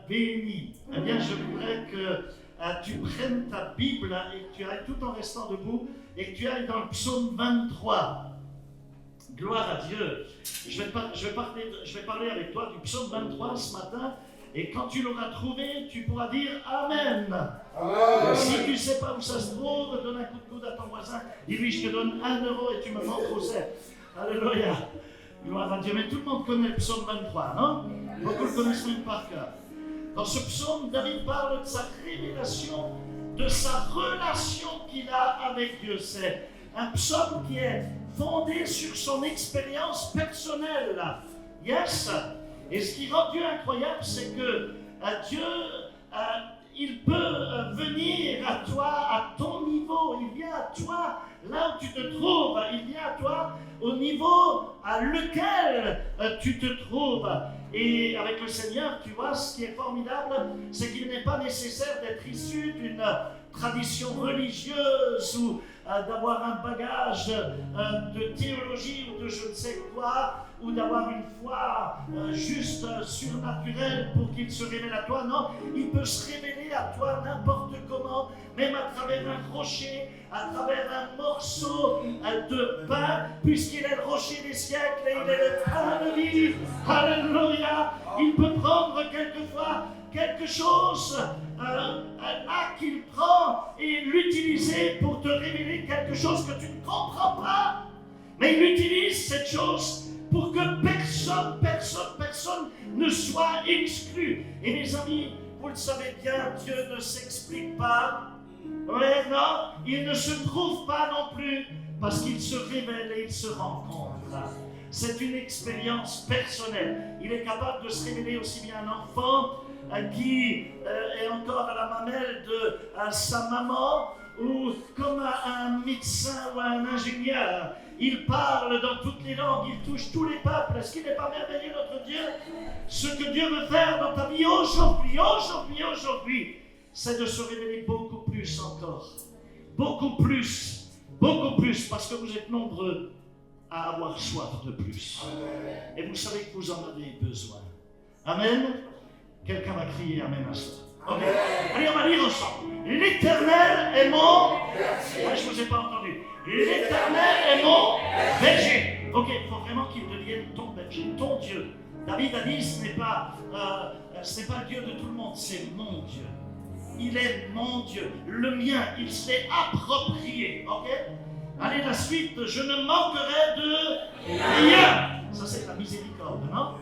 béni. Eh bien, je voudrais que tu prennes ta Bible et que tu ailles tout en restant debout et que tu ailles dans le psaume 23. Gloire à Dieu. Je vais parler avec toi du psaume 23 ce matin. Et quand tu l'auras trouvé, tu pourras dire Amen. Amen. Si tu ne sais pas où ça se trouve, donne un coup de coude à ton voisin. Dis-lui, je te donne 1 euro et tu me montres où c'est. Alléluia. Gloire à Dieu. Mais tout le monde connaît le psaume 23, non? Beaucoup le connaissent même par cœur. Dans ce psaume, David parle de sa révélation, de sa relation qu'il a avec Dieu. C'est un psaume qui est fondé sur son expérience personnelle. Yes. Et ce qui rend Dieu incroyable, c'est que Dieu, il peut venir à toi, à ton niveau. Il vient à toi, là où tu te trouves. Il vient à toi au niveau à lequel tu te trouves. Et avec le Seigneur, tu vois, ce qui est formidable, c'est qu'il n'est pas nécessaire d'être issu d'une tradition religieuse ou d'avoir un bagage de théologie ou de je ne sais quoi, ou d'avoir une foi juste surnaturelle pour qu'il se révèle à toi. Non, il peut se révéler à toi n'importe comment, même à travers un rocher, à travers un morceau de pain, puisqu'il est le rocher des siècles et il est le pain de vie. Alléluia. Il peut prendre quelquefois quelque chose là qu'il prend et l'utiliser pour te révéler quelque chose que tu ne comprends pas. Mais il utilise cette chose pour que personne ne soit exclu. Et mes amis, vous le savez bien, Dieu ne s'explique pas. Ouais, non, il ne se trouve pas non plus, parce qu'il se révèle et il se rencontre. C'est une expérience personnelle. Il est capable de se révéler aussi bien à un enfant qui est encore à la mamelle de sa maman, ou comme à un médecin ou à un ingénieur. Il parle dans toutes les langues, il touche tous les peuples. Est-ce qu'il n'est pas merveilleux, notre Dieu? Ce que Dieu veut faire dans ta vie aujourd'hui, c'est de se révéler beaucoup plus encore. Beaucoup plus, parce que vous êtes nombreux à avoir soif de plus. Et vous savez que vous en avez besoin. Amen. Quelqu'un va crier Amen à ça. Okay. Allez, on va lire ensemble. L'Éternel est mon... Moi, je ne vous ai pas entendu. L'Éternel est mon berger. Ok, il faut vraiment qu'il devienne ton berger, ton Dieu. David a dit, ce n'est pas le Dieu de tout le monde, c'est mon Dieu. Il est mon Dieu, le mien, il s'est approprié. Ok? Allez, la suite, je ne manquerai de rien. Ça, c'est la miséricorde, non?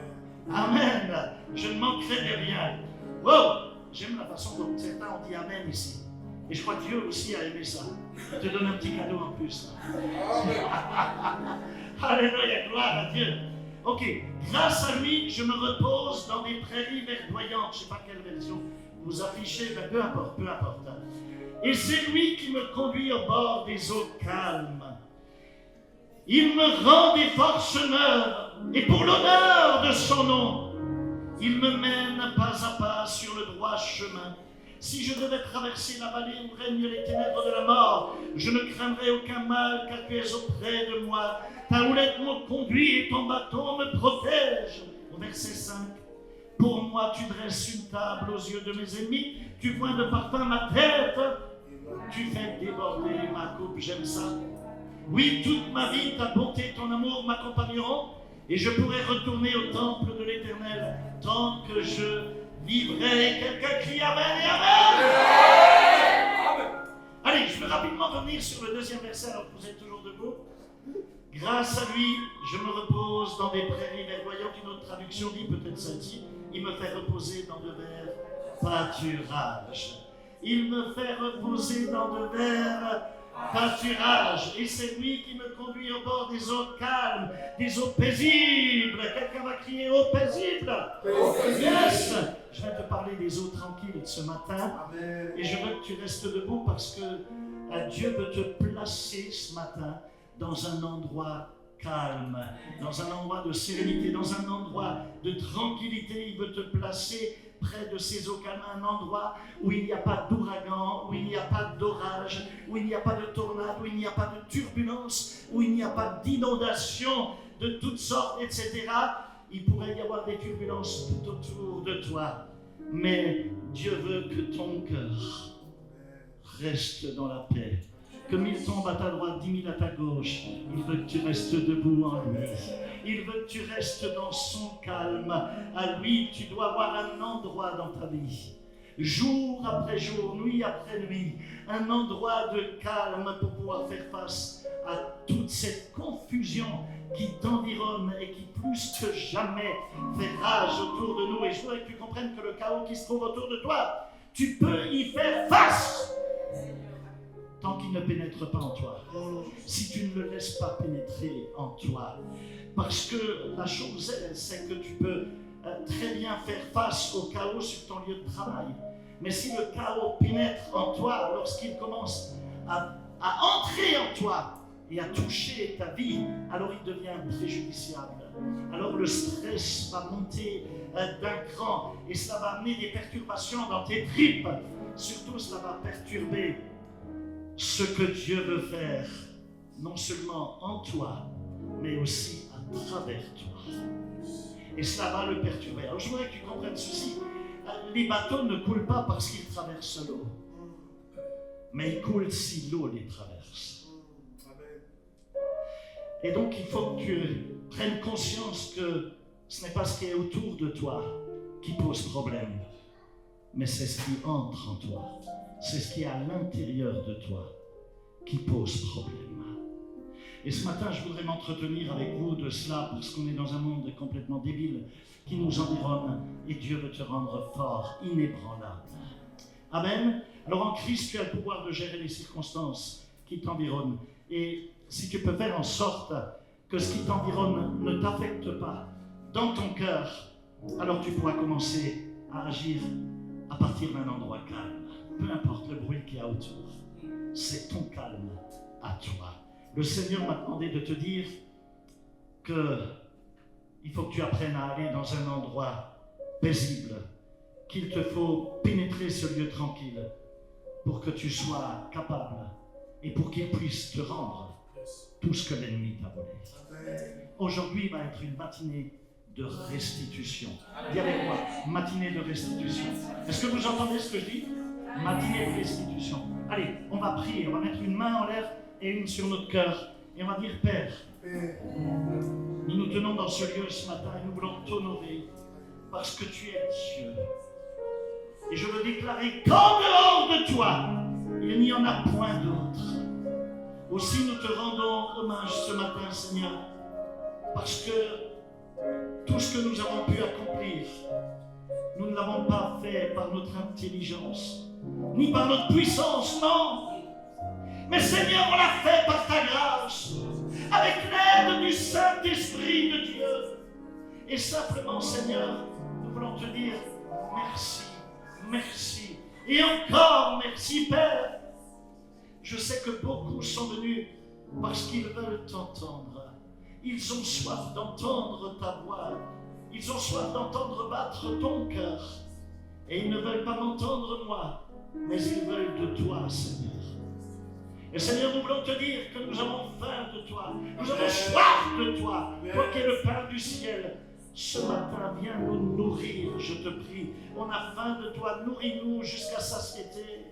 Amen. Je ne manquerai de rien. Wow! J'aime la façon dont certains ont dit Amen ici. Et je crois que Dieu aussi a aimé ça. Il te donne un petit cadeau en plus. Alléluia, gloire à Dieu. Ok, grâce à lui, je me repose dans des prairies verdoyantes. Je ne sais pas quelle version vous affichez, mais peu importe. Et c'est lui qui me conduit au bord des eaux calmes. Il me rend des forces neuves, et pour l'honneur de son nom, il me mène pas à pas sur le droit chemin. Si je devais traverser la vallée où règnent les ténèbres de la mort, je ne craindrais aucun mal, car tu es auprès de moi. Ta houlette me conduit et ton bâton me protège. Au verset 5, pour moi tu dresses une table aux yeux de mes ennemis, tu points de parfum ma tête, tu fais déborder ma coupe, j'aime ça. Oui, toute ma vie, ta bonté et ton amour m'accompagneront, et je pourrai retourner au temple de l'Éternel tant que je vivrai. Quelqu'un crie Amen et Amen. Allez, je vais rapidement revenir sur le deuxième verset alors que vous êtes toujours debout. Grâce à lui, je me repose dans des prairies verdoyantes. Une autre traduction dit peut-être celle-ci. Il me fait reposer dans de verts pâturages. Il me fait reposer dans de verts pâturages. Et c'est lui qui me conduit au bord des eaux calmes, des eaux paisibles. Quelqu'un va crier eaux paisibles. Yes. Je vais te parler des eaux tranquilles ce matin. Amen. Et je veux que tu restes debout parce que Dieu veut te placer ce matin dans un endroit calme, dans un endroit de sérénité, dans un endroit de tranquillité. Il veut te placer près de ces eaux calmes, un endroit où il n'y a pas d'ouragan, où il n'y a pas d'orage, où il n'y a pas de tornade, où il n'y a pas de turbulence, où il n'y a pas d'inondation de toutes sortes, etc. Il pourrait y avoir des turbulences tout autour de toi. Mais Dieu veut que ton cœur reste dans la paix. Que 1000 tombent à ta droite, 10 000 à ta gauche. Il veut que tu restes debout en lui. Il veut que tu restes dans son calme. À lui, tu dois avoir un endroit dans ta vie. Jour après jour, nuit après nuit. Un endroit de calme pour pouvoir faire face à toute cette confusion qui t'environne et qui plus que jamais fait rage autour de nous. Et je voudrais que tu comprennes que le chaos qui se trouve autour de toi, tu peux y faire face tant qu'il ne pénètre pas en toi. Si tu ne le laisses pas pénétrer en toi. Parce que la chose est, c'est que tu peux très bien faire face au chaos sur ton lieu de travail. Mais si le chaos pénètre en toi, lorsqu'il commence à entrer en toi et à toucher ta vie, alors il devient préjudiciable. Alors le stress va monter d'un cran et cela va amener des perturbations dans tes tripes. Surtout, cela va perturber ce que Dieu veut faire, non seulement en toi, mais aussi à travers toi. Et cela va le perturber. Alors je voudrais que tu comprennes ceci. Les bateaux ne coulent pas parce qu'ils traversent l'eau, mais ils coulent si l'eau les traverse. Et donc il faut que tu prennes conscience que ce n'est pas ce qui est autour de toi qui pose problème, mais c'est ce qui entre en toi, c'est ce qui est à l'intérieur de toi qui pose problème. Et ce matin, je voudrais m'entretenir avec vous de cela parce qu'on est dans un monde complètement débile qui nous environne et Dieu veut te rendre fort, inébranlable. Amen. Alors en Christ, tu as le pouvoir de gérer les circonstances qui t'environnent. Et si tu peux faire en sorte que ce qui t'environne ne t'affecte pas dans ton cœur, alors tu pourras commencer à agir à partir d'un endroit calme. Peu importe le bruit qu'il y a autour, c'est ton calme à toi. Le Seigneur m'a demandé de te dire qu'il faut que tu apprennes à aller dans un endroit paisible, qu'il te faut pénétrer ce lieu tranquille pour que tu sois capable et pour qu'il puisse te rendre tout ce que l'ennemi t'a volé. Aujourd'hui va être une matinée de restitution. Dis avec moi, matinée de restitution. Est-ce que vous entendez ce que je dis? Matinée de restitution. Allez, on va prier, on va mettre une main en l'air et une sur notre cœur. Et on va dire, Père, nous nous tenons dans ce lieu ce matin et nous voulons t'honorer parce que tu es Dieu. Et je veux déclarer qu'en dehors de toi, il n'y en a point d'autre. Aussi nous te rendons hommage ce matin, Seigneur, parce que tout ce que nous avons pu accomplir, nous ne l'avons pas fait par notre intelligence, ni par notre puissance, non. Mais Seigneur, on l'a fait par ta grâce, avec l'aide du Saint-Esprit de Dieu. Et simplement, Seigneur, nous voulons te dire merci, merci. Et encore merci, Père. Je sais que beaucoup sont venus parce qu'ils veulent t'entendre. Ils ont soif d'entendre ta voix. Ils ont soif d'entendre battre ton cœur. Et ils ne veulent pas m'entendre moi, mais ils veulent de toi, Seigneur. Et Seigneur, nous voulons te dire que nous avons faim de toi. Nous avons soif de toi. Toi qui es le pain du ciel. Ce matin, viens nous nourrir, je te prie. On a faim de toi. Nourris-nous jusqu'à satiété.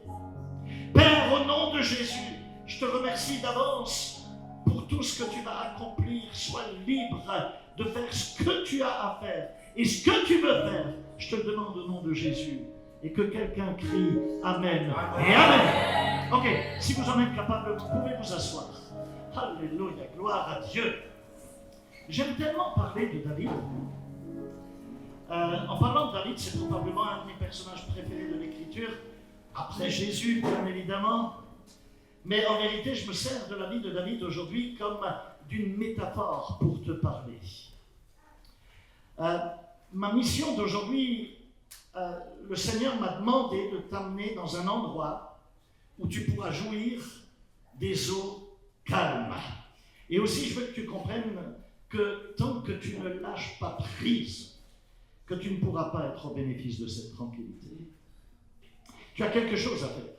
Père, au nom de Jésus, je te remercie d'avance pour tout ce que tu vas accomplir. Sois libre de faire ce que tu as à faire. Et ce que tu veux faire, je te le demande au nom de Jésus. Et que quelqu'un crie Amen et Amen. Ok, si vous en êtes capable, vous pouvez vous asseoir. Alléluia, gloire à Dieu. J'aime tellement parler de David. En parlant de David, c'est probablement un de mes personnages préférés de l'Écriture, après Jésus, bien évidemment. Mais en vérité, je me sers de la vie de David aujourd'hui comme d'une métaphore pour te parler. Ma mission d'aujourd'hui, le Seigneur m'a demandé de t'amener dans un endroit où tu pourras jouir des eaux calmes. Et aussi, je veux que tu comprennes que tant que tu ne lâches pas prise, que tu ne pourras pas être au bénéfice de cette tranquillité. Tu as quelque chose à faire.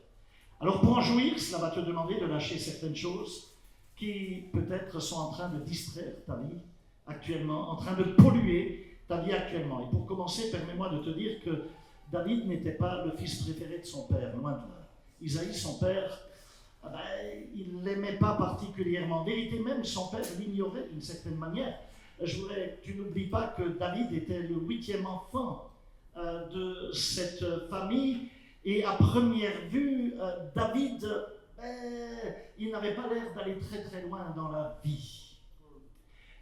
Alors pour en jouir, cela va te demander de lâcher certaines choses qui peut-être sont en train de distraire ta vie actuellement, en train de polluer ta vie actuellement. Et pour commencer, permets-moi de te dire que David n'était pas le fils préféré de son père, loin de là. Isaïe, son père, il ne l'aimait pas particulièrement. En vérité, même son père l'ignorait d'une certaine manière. Je voudrais que tu n'oublies pas que David était le 8e enfant de cette famille. Et à première vue, David, il n'avait pas l'air d'aller très très loin dans la vie.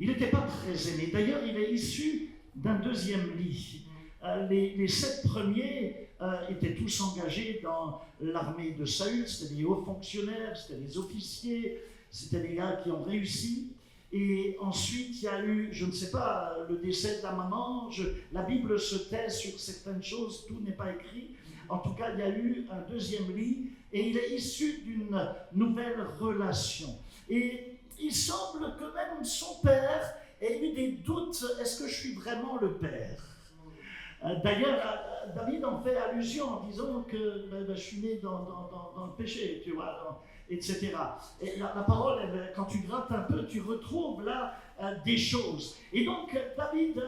Il n'était pas très aimé. D'ailleurs, il est issu d'un deuxième lit. Les 7 premiers étaient tous engagés dans l'armée de Saül. C'était des hauts fonctionnaires, c'était des officiers, c'était des gars qui ont réussi. Et ensuite, il y a eu, je ne sais pas, le décès de la maman. La Bible se tait sur certaines choses, tout n'est pas écrit. En tout cas, il y a eu un deuxième lit et il est issu d'une nouvelle relation. Et il semble que même son père ait eu des doutes. Est-ce que je suis vraiment le père ? D'ailleurs, David en fait allusion en disant que je suis né dans le péché, tu vois, etc. Et la parole, quand tu grattes un peu, tu retrouves là des choses. Et donc, David,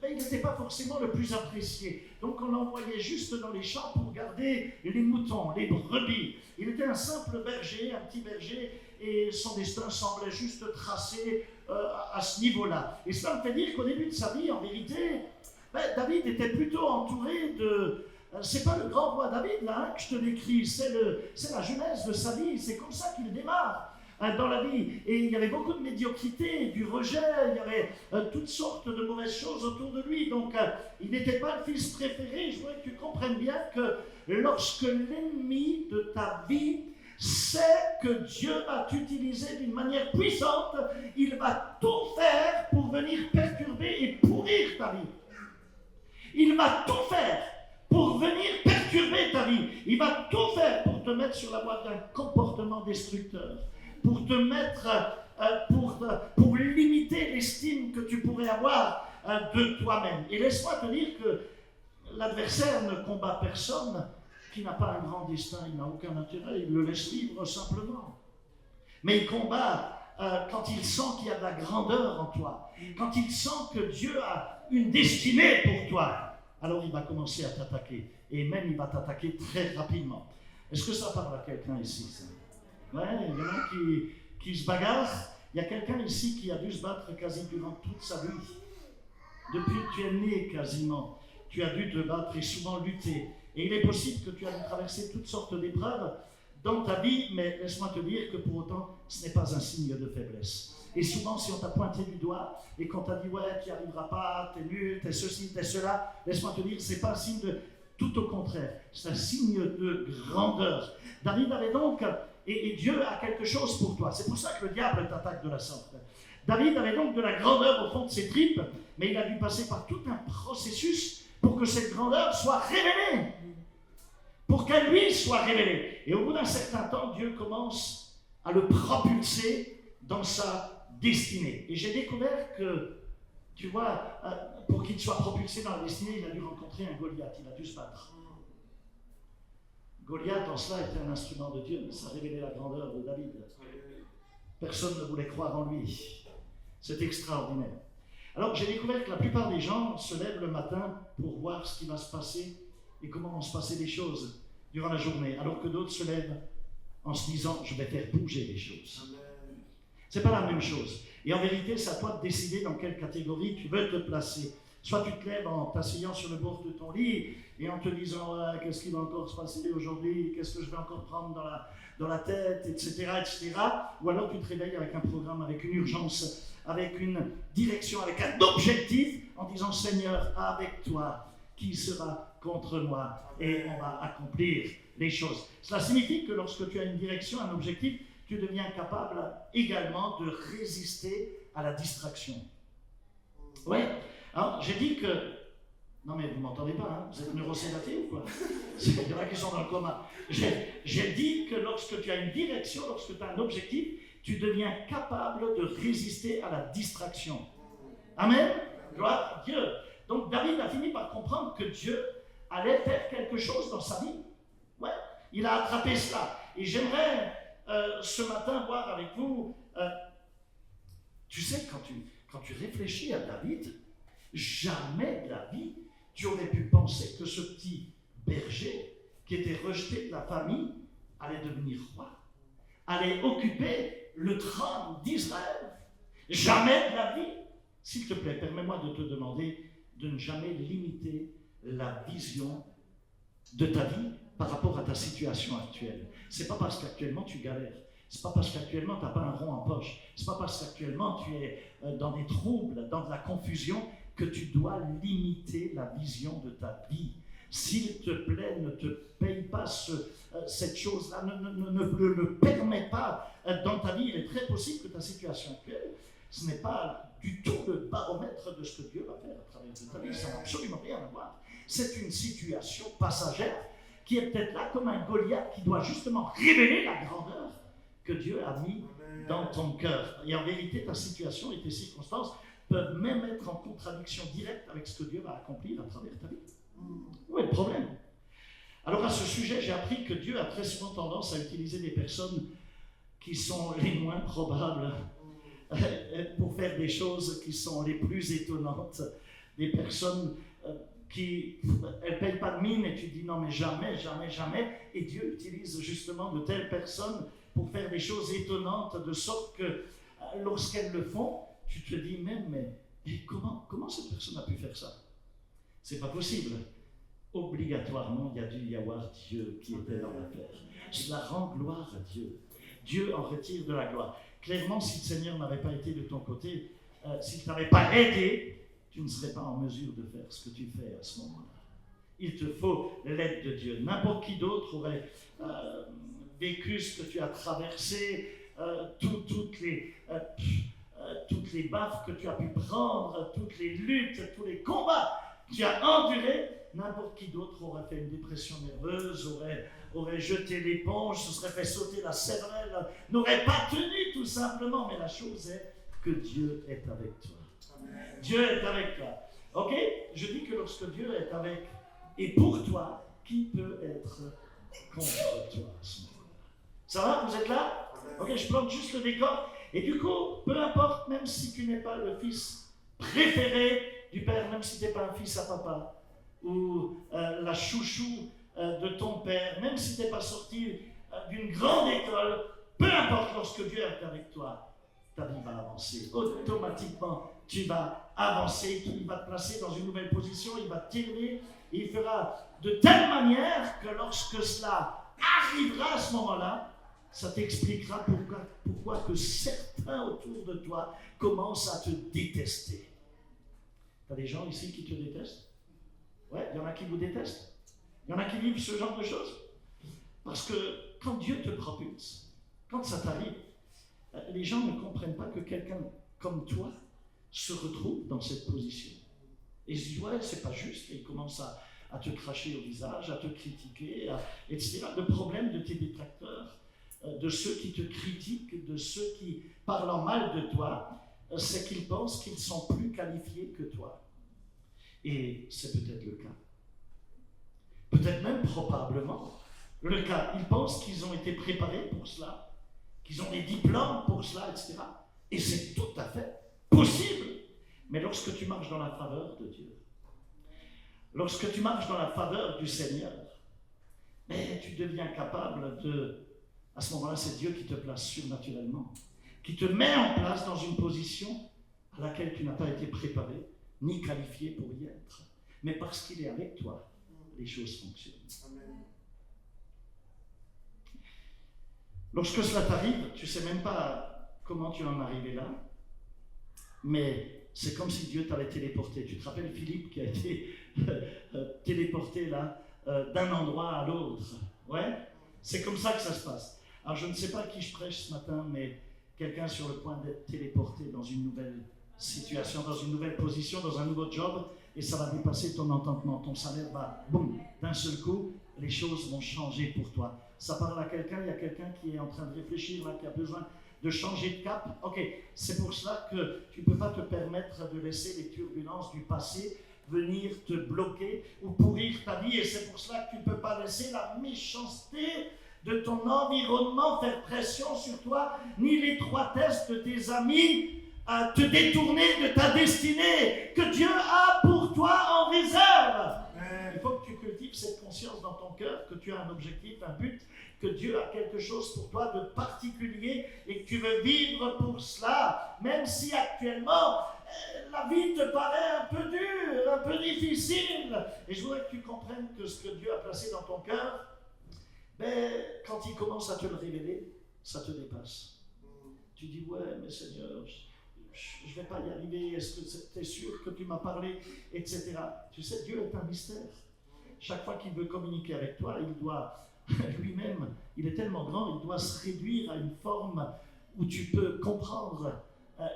il n'était pas forcément le plus apprécié. Donc, on l'envoyait juste dans les champs pour garder les moutons, les brebis. Il était un simple berger, un petit berger, et son destin semblait juste tracé à ce niveau-là. Et cela me fait dire qu'au début de sa vie, en vérité, David était plutôt entouré de... c'est pas le grand roi David là que je te décris, c'est la jeunesse de sa vie, c'est comme ça qu'il démarre dans la vie. Et il y avait beaucoup de médiocrité, du rejet, il y avait toutes sortes de mauvaises choses autour de lui. Donc il n'était pas le fils préféré. Je voudrais que tu comprennes bien que lorsque l'ennemi de ta vie sait que Dieu va t'utiliser d'une manière puissante, il va tout faire pour venir perturber et pourrir ta vie. Il va tout faire pour venir perturber ta vie. Il va tout faire pour te mettre sur la voie d'un comportement destructeur, pour te mettre, pour limiter l'estime que tu pourrais avoir de toi-même. Et laisse-moi te dire que l'adversaire ne combat personne qui n'a pas un grand destin, il n'a aucun intérêt, il le laisse libre simplement. Mais il combat quand il sent qu'il y a de la grandeur en toi, quand il sent que Dieu a une destinée pour toi, alors il va commencer à t'attaquer. Et même il va t'attaquer très rapidement. Est-ce que ça parle à quelqu'un ici, ça? Ouais, il y en a qui se bagarrent. Il y a quelqu'un ici qui a dû se battre quasi durant toute sa vie. Depuis que tu es né quasiment, tu as dû te battre et souvent lutter. Et il est possible que tu aies traversé toutes sortes d'épreuves dans ta vie, mais laisse-moi te dire que pour autant, ce n'est pas un signe de faiblesse. Et souvent, si on t'a pointé du doigt et qu'on t'a dit « ouais, tu n'y arriveras pas, t'es nul, t'es ceci, t'es cela », laisse-moi te dire, ce n'est pas un signe de... Tout au contraire, c'est un signe de grandeur. David avait donc... Et Dieu a quelque chose pour toi. C'est pour ça que le diable t'attaque de la sorte. David avait donc de la grandeur au fond de ses tripes, mais il a dû passer par tout un processus pour que cette grandeur soit révélée. Pour qu'elle lui soit révélée. Et au bout d'un certain temps, Dieu commence à le propulser dans sa destinée. Et j'ai découvert que, tu vois, pour qu'il soit propulsé dans la destinée, il a dû rencontrer un Goliath, il a dû se battre. Goliath, en cela, était un instrument de Dieu, mais ça révélait la grandeur de David. Personne ne voulait croire en lui. C'est extraordinaire. Alors, j'ai découvert que la plupart des gens se lèvent le matin pour voir ce qui va se passer et comment vont se passer les choses durant la journée, alors que d'autres se lèvent en se disant « je vais faire bouger les choses ». C'est pas la même chose. Et en vérité, c'est à toi de décider dans quelle catégorie tu veux te placer. Soit tu te lèves en t'asseyant sur le bord de ton lit et en te disant « qu'est-ce qui va encore se passer aujourd'hui, qu'est-ce que je vais encore prendre dans la tête, etc. etc. » Ou alors tu te réveilles avec un programme, avec une urgence, avec une direction, avec un objectif, en disant « Seigneur, avec toi, qui sera contre moi ?» Et on va accomplir les choses. Cela signifie que lorsque tu as une direction, un objectif, tu deviens capable également de résister à la distraction. Oui. Alors, j'ai dit que... Non mais vous ne m'entendez pas, hein? Vous êtes neurosédaté ou quoi? Il y en a qui sont dans le coma. J'ai dit que lorsque tu as une direction, lorsque tu as un objectif, tu deviens capable de résister à la distraction. Amen. Gloire à Dieu. Donc David a fini par comprendre que Dieu allait faire quelque chose dans sa vie. Ouais, il a attrapé cela. Et j'aimerais ce matin voir avec vous, tu sais, quand tu réfléchis à David, jamais de la vie, tu aurais pu penser que ce petit berger qui était rejeté de la famille allait devenir roi, allait occuper le trône d'Israël. Jamais de la vie. S'il te plaît, permets-moi de te demander de ne jamais limiter la vision de ta vie par rapport à ta situation actuelle. C'est pas parce qu'actuellement tu galères, c'est pas parce qu'actuellement tu n'as pas un rond en poche, c'est pas parce qu'actuellement tu es dans des troubles, dans de la confusion, que tu dois limiter la vision de ta vie. S'il te plaît, ne te paye pas cette chose-là, ne le permets pas dans ta vie. Il est très possible que ta situation actuelle, ce n'est pas du tout le baromètre de ce que Dieu va faire à travers ta vie. Ça n'a absolument rien à voir. C'est une situation passagère qui est peut-être là comme un Goliath qui doit justement révéler la grandeur que Dieu a mis dans ton cœur. Et en vérité, ta situation et tes circonstances peuvent même être en contradiction directe avec ce que Dieu va accomplir à travers ta vie. Où est le problème? Alors à ce sujet, j'ai appris que Dieu a très souvent tendance à utiliser des personnes qui sont les moins probables pour faire des choses qui sont les plus étonnantes. Des personnes qui elles ne payent pas de mine et tu dis non mais jamais, jamais, jamais. Et Dieu utilise justement de telles personnes pour faire des choses étonnantes de sorte que lorsqu'elles le font, tu te dis même mais comment cette personne a pu faire ça? C'est pas possible. Obligatoirement, il y a dû y avoir Dieu qui était dans l'affaire. Cela rend gloire à Dieu. Dieu en retire de la gloire. Clairement, si le Seigneur n'avait pas été de ton côté, s'il ne t'avait pas aidé, tu ne serais pas en mesure de faire ce que tu fais à ce moment-là. Il te faut l'aide de Dieu. N'importe qui d'autre aurait vécu ce que tu as traversé, toutes les baffes que tu as pu prendre, toutes les luttes, tous les combats que tu as endurés. N'importe qui d'autre aurait fait une dépression nerveuse, aurait jeté l'éponge, se serait fait sauter la cervelle, n'aurait pas tenu tout simplement. Mais la chose est que Dieu est avec toi. Amen. Dieu est avec toi. Ok? Je dis que lorsque Dieu est avec et pour toi, qui peut être contre toi? Ça va? Vous êtes là? Ok, je plante juste le décor. Et du coup, peu importe, même si tu n'es pas le fils préféré du père, même si tu n'es pas un fils à papa, ou la chouchou de ton père, même si tu n'es pas sorti d'une grande école, peu importe, lorsque Dieu est avec toi, ta vie va avancer. Automatiquement, tu vas avancer, il va te placer dans une nouvelle position, il va t'élever, il fera de telle manière que lorsque cela arrivera à ce moment-là, ça t'expliquera pourquoi que certains autour de toi commencent à te détester. Tu as des gens ici qui te détestent? Ouais, il y en a qui vous détestent. Il y en a qui vivent ce genre de choses. Parce que quand Dieu te propulse, quand ça t'arrive, les gens ne comprennent pas que quelqu'un comme toi se retrouve dans cette position. Et ils se disent, ouais, c'est pas juste. Et ils commencent à te cracher au visage, à te critiquer, etc. Le problème de tes détracteurs, de ceux qui te critiquent, de ceux qui parlent en mal de toi, c'est qu'ils pensent qu'ils sont plus qualifiés que toi. Et c'est peut-être le cas. Peut-être même probablement le cas. Ils pensent qu'ils ont été préparés pour cela, qu'ils ont des diplômes pour cela, etc. Et c'est tout à fait possible. Mais lorsque tu marches dans la faveur de Dieu, lorsque tu marches dans la faveur du Seigneur, tu deviens capable de... À ce moment-là, c'est Dieu qui te place surnaturellement, qui te met en place dans une position à laquelle tu n'as pas été préparé, ni qualifié pour y être. Mais parce qu'il est avec toi, les choses fonctionnent. Amen. Lorsque cela t'arrive, tu ne sais même pas comment tu en es arrivé là, mais c'est comme si Dieu t'avait téléporté. Tu te rappelles Philippe qui a été téléporté là, d'un endroit à l'autre. Ouais? C'est comme ça que ça se passe. Alors je ne sais pas qui je prêche ce matin, mais quelqu'un sur le point d'être téléporté dans une nouvelle situation, dans une nouvelle position, dans un nouveau job, et ça va dépasser ton entendement, ton salaire va, boum, d'un seul coup, les choses vont changer pour toi. Ça parle à quelqu'un, il y a quelqu'un qui est en train de réfléchir, là, qui a besoin de changer de cap. Ok, c'est pour cela que tu ne peux pas te permettre de laisser les turbulences du passé venir te bloquer ou pourrir ta vie, et c'est pour cela que tu ne peux pas laisser la méchanceté de ton environnement faire pression sur toi, ni l'étroitesse de tes amis à te détourner de ta destinée que Dieu a pour toi en réserve. Il faut que tu cultives vivre cette conscience dans ton cœur que tu as un objectif, un but, que Dieu a quelque chose pour toi de particulier et que tu veux vivre pour cela, même si actuellement la vie te paraît un peu dure, un peu difficile. Et je voudrais que tu comprennes que ce que Dieu a placé dans ton cœur, quand il commence à te le révéler, ça te dépasse. Tu dis, ouais, mais Seigneur, je ne vais pas y arriver, est-ce que tu es sûr que tu m'as parlé, etc. Tu sais, Dieu est un mystère. Chaque fois qu'il veut communiquer avec toi, il doit lui-même, il est tellement grand, il doit se réduire à une forme où tu peux comprendre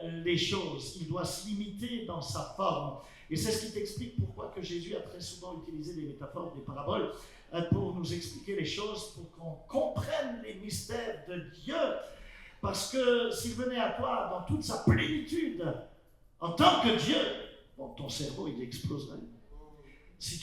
les choses. Il doit se limiter dans sa forme. Et c'est ce qui t'explique pourquoi que Jésus a très souvent utilisé des métaphores, des paraboles, pour nous expliquer les choses, pour qu'on comprenne les mystères de Dieu. Parce que s'il venait à toi dans toute sa plénitude, en tant que Dieu, bon, ton cerveau, il exploserait. Si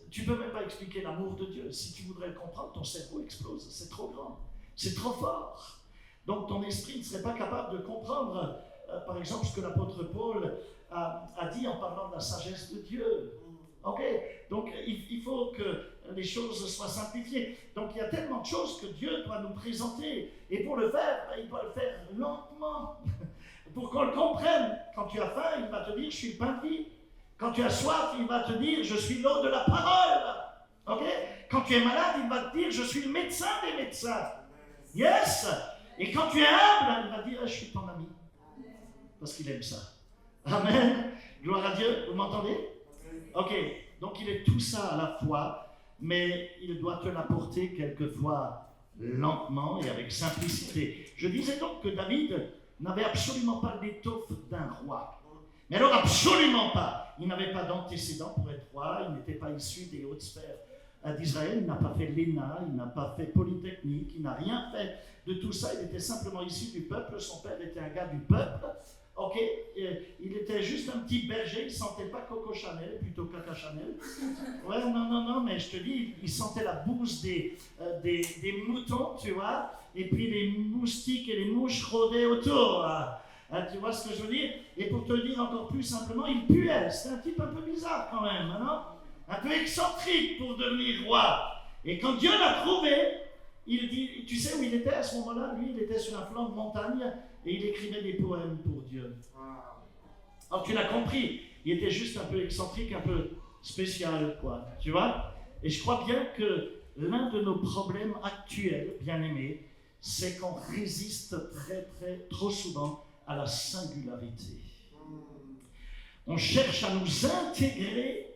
tu peux même pas expliquer l'amour de Dieu. Si tu voudrais le comprendre, ton cerveau explose. C'est trop grand. C'est trop fort. Donc ton esprit ne serait pas capable de comprendre, par exemple, ce que l'apôtre Paul a dit en parlant de la sagesse de Dieu. Ok? Donc il faut que les choses soient simplifiées. Donc il y a tellement de choses que Dieu doit nous présenter. Et pour le faire, il doit le faire lentement. Pour qu'on le comprenne. Quand tu as faim, il va te dire, je suis le pain de vie. Quand tu as soif, il va te dire, je suis l'eau de la parole. Ok? Quand tu es malade, il va te dire, je suis le médecin des médecins. Yes! Et quand tu es humble, il va te dire, je suis ton ami. Parce qu'il aime ça. Amen. Gloire à Dieu. Vous m'entendez? Ok. Donc il est tout ça à la fois, mais il doit te l'apporter quelquefois lentement et avec simplicité. Je disais donc que David n'avait absolument pas l'étoffe d'un roi. Mais alors absolument pas. Il n'avait pas d'antécédent pour être roi, il n'était pas issu des hautes sphères d'Israël, il n'a pas fait l'ENA, il n'a pas fait Polytechnique, il n'a rien fait de tout ça, il était simplement issu du peuple, son père était un gars du peuple, ok, il était juste un petit berger, il ne sentait pas Coco Chanel, plutôt Caca Chanel. Ouais, non, mais je te dis, il sentait la bouse des moutons, tu vois, et puis les moustiques et les mouches rôdaient autour. Tu vois ce que je veux dire? Et pour te le dire encore plus simplement, il puait. C'est un type un peu bizarre quand même, non? Un peu excentrique pour devenir roi. Et quand Dieu l'a trouvé, il dit, tu sais où il était à ce moment-là? Lui, il était sur un flanc de montagne et il écrivait des poèmes pour Dieu. Alors tu l'as compris, il était juste un peu excentrique, un peu spécial, quoi. Tu vois? Et je crois bien que l'un de nos problèmes actuels, bien-aimés, c'est qu'on résiste trop souvent à la singularité. On cherche à nous intégrer,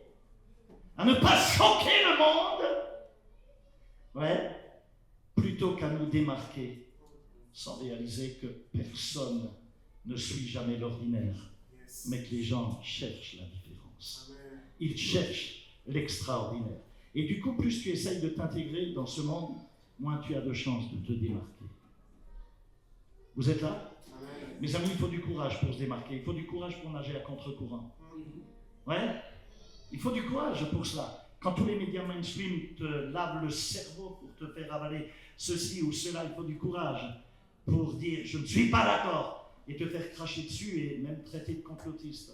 à ne pas choquer le monde, ouais, plutôt qu'à nous démarquer, sans réaliser que personne ne suit jamais l'ordinaire, mais que les gens cherchent la différence. Ils cherchent l'extraordinaire. Et du coup, plus tu essayes de t'intégrer dans ce monde, moins tu as de chances de te démarquer. Vous êtes là? Mes amis, il faut du courage pour se démarquer. Il faut du courage pour nager à contre-courant. Ouais? Il faut du courage pour cela. Quand tous les médias mainstream te lavent le cerveau pour te faire avaler ceci ou cela, il faut du courage pour dire « je ne suis pas d'accord » et te faire cracher dessus et même traiter de complotiste.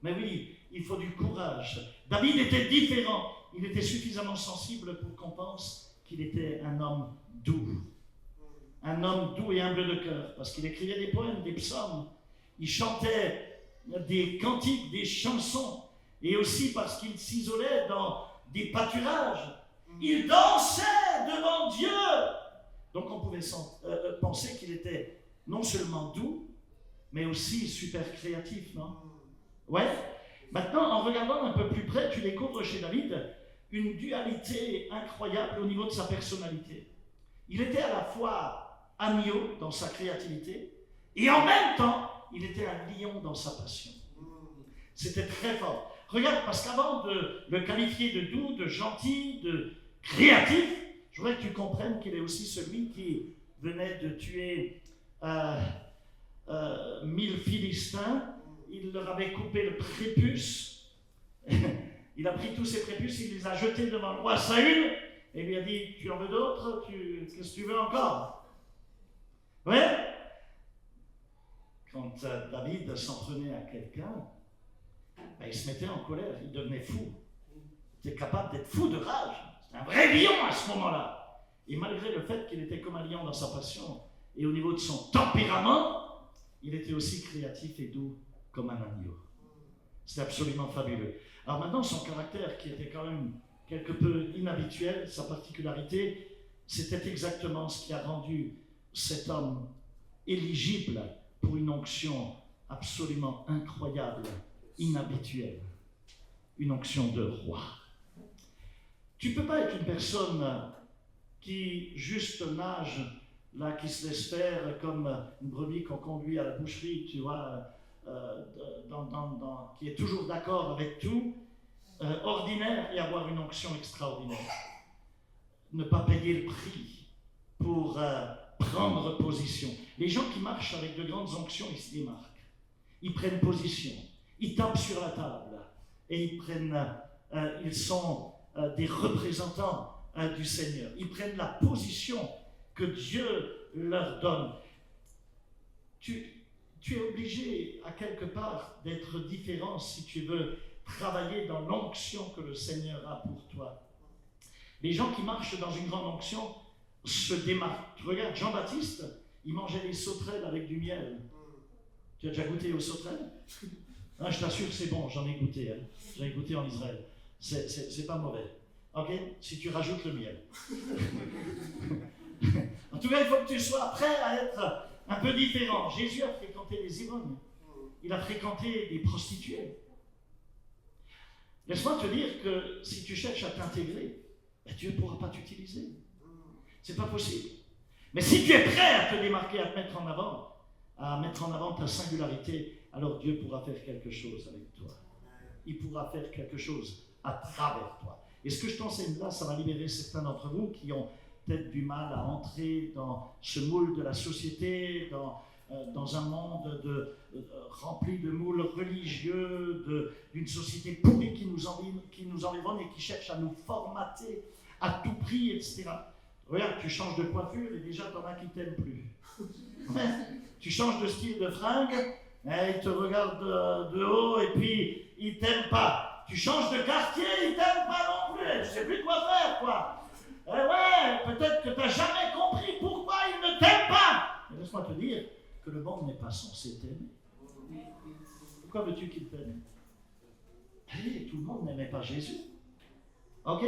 Mais oui, il faut du courage. David était différent. Il était suffisamment sensible pour qu'on pense qu'il était un homme doux. Un homme doux et humble de cœur, parce qu'il écrivait des poèmes, des psaumes, il chantait des cantiques, des chansons, et aussi parce qu'il s'isolait dans des pâturages. Il dansait devant Dieu. Donc on pouvait penser qu'il était non seulement doux, mais aussi super créatif, non? Ouais. Maintenant, en regardant un peu plus près, tu découvres chez David une dualité incroyable au niveau de sa personnalité. Il était à la fois agneau dans sa créativité, et en même temps, il était un lion dans sa passion. C'était très fort. Regarde, parce qu'avant de le qualifier de doux, de gentil, de créatif, je voudrais que tu comprennes qu'il est aussi celui qui venait de tuer 1000 Philistins. Il leur avait coupé le prépuce. Il a pris tous ses prépuces, il les a jetés devant le roi Saül, et lui a dit, tu en veux d'autres? Qu'est-ce que tu veux encore? Ouais. Quand David s'en prenait à quelqu'un, il se mettait en colère, il devenait fou. était capable d'être fou de rage. C'était un vrai lion à ce moment-là. Et malgré le fait qu'il était comme un lion dans sa passion, et au niveau de son tempérament, il était aussi créatif et doux comme un agneau. C'était absolument fabuleux. Alors maintenant, son caractère, qui était quand même quelque peu inhabituel, sa particularité, c'était exactement ce qui a rendu cet homme éligible pour une onction absolument incroyable, inhabituelle, une onction de roi. Tu ne peux pas être une personne qui juste nage, là, qui se laisse faire comme une brebis qu'on conduit à la boucherie, tu vois, qui est toujours d'accord avec tout, ordinaire, et avoir une onction extraordinaire. Ne pas payer le prix pour prendre position. Les gens qui marchent avec de grandes onctions, ils se démarquent. Ils prennent position, ils tapent sur la table et ils sont des représentants du Seigneur. Ils prennent la position que Dieu leur donne. Tu es obligé à quelque part d'être différent si tu veux travailler dans l'onction que le Seigneur a pour toi. Les gens qui marchent dans une grande onction se démarquent. Tu regardes Jean-Baptiste, il mangeait des sauterelles avec du miel. Tu as déjà goûté aux sauterelles? Ah, je t'assure, c'est bon, j'en ai goûté. Hein. J'en ai goûté en Israël. C'est pas mauvais. Ok? Si tu rajoutes le miel. En tout cas, il faut que tu sois prêt à être un peu différent. Jésus a fréquenté les ivrognes. Il a fréquenté des prostituées. Laisse-moi te dire que si tu cherches à t'intégrer, ben Dieu ne pourra pas t'utiliser. C'est pas possible. Mais si tu es prêt à te démarquer, à te mettre en avant ta singularité, alors Dieu pourra faire quelque chose avec toi. Il pourra faire quelque chose à travers toi. Et ce que je t'enseigne là, ça va libérer certains d'entre vous qui ont peut-être du mal à entrer dans ce moule de la société, dans un monde rempli de moules religieux, d'une société pourrie qui nous environne et qui cherche à nous formater à tout prix, etc. Regarde, tu changes de coiffure et déjà t'en as qui t'aiment plus. Tu changes de style de fringue, et ils te regardent de haut et puis ils t'aiment pas. Tu changes de quartier, ils t'aiment pas non plus. Tu sais plus quoi faire, quoi. Ouais, peut-être que tu n'as jamais compris pourquoi ils ne t'aiment pas. Mais laisse-moi te dire que le monde n'est pas censé t'aimer. Pourquoi veux-tu qu'il t'aime? Tout le monde n'aimait pas Jésus. Ok?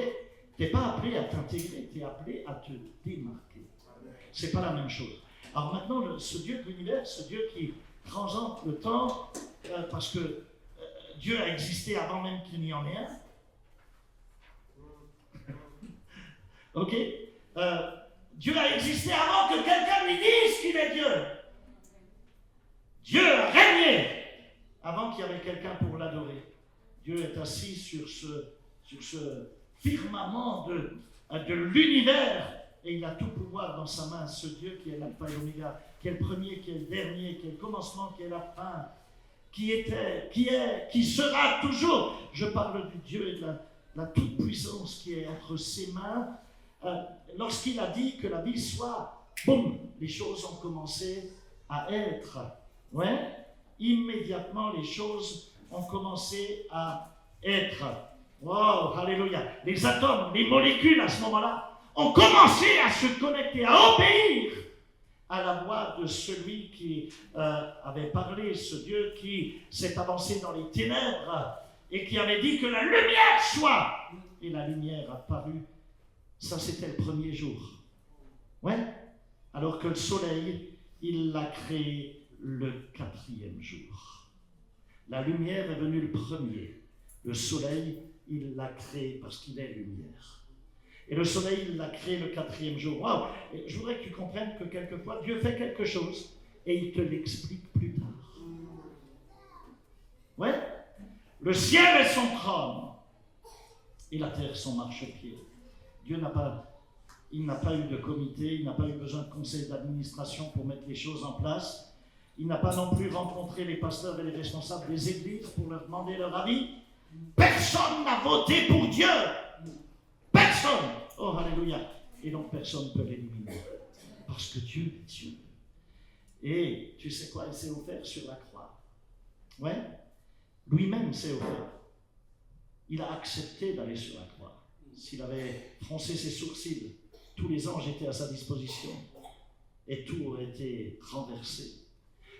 Tu n'es pas appelé à t'intégrer, tu es appelé à te démarquer. C'est pas la même chose. Alors maintenant, ce Dieu de l'univers, ce Dieu qui transcende le temps, parce que Dieu a existé avant même qu'il n'y en ait un. Ok? Dieu a existé avant que quelqu'un lui dise qu'il est Dieu. Dieu a régné avant qu'il y avait quelqu'un pour l'adorer. Dieu est assis sur ce firmament de l'univers et il a tout pouvoir dans sa main. Ce Dieu qui est l'alpha et l'oméga, qui est le premier, qui est le dernier, qui est le commencement, qui est la fin, qui était, qui est, qui sera toujours. Je parle du Dieu et de la toute-puissance qui est entre ses mains. Lorsqu'il a dit que la vie soit, boum, les choses ont commencé à être. Ouais, immédiatement les choses ont commencé à être. Wow, alléluia. Les atomes, les molécules à ce moment-là ont commencé à se connecter, à obéir à la voix de celui qui avait parlé, ce Dieu qui s'est avancé dans les ténèbres et qui avait dit que la lumière soit. Et la lumière a paru. Ça, c'était le premier jour. Ouais. Alors que le soleil, il l'a créé le 4e jour. La lumière est venue le premier. Le soleil, il l'a créé parce qu'il est lumière. Et le soleil, il l'a créé le 4e jour. Waouh! Je voudrais que tu comprennes que quelquefois, Dieu fait quelque chose et il te l'explique plus tard. Ouais? Le ciel est son trône et la terre son marchepied. Dieu n'a pas eu de comité, il n'a pas eu besoin de conseil d'administration pour mettre les choses en place. Il n'a pas non plus rencontré les pasteurs et les responsables des églises pour leur demander leur avis. Personne n'a voté pour Dieu. Personne. Oh, alléluia. Et donc personne ne peut l'éliminer. Parce que Dieu est Dieu. Et tu sais quoi, il s'est offert sur la croix. Ouais. Lui-même s'est offert. il a accepté d'aller sur la croix. S'il avait froncé ses sourcils, tous les anges étaient à sa disposition et tout aurait été renversé.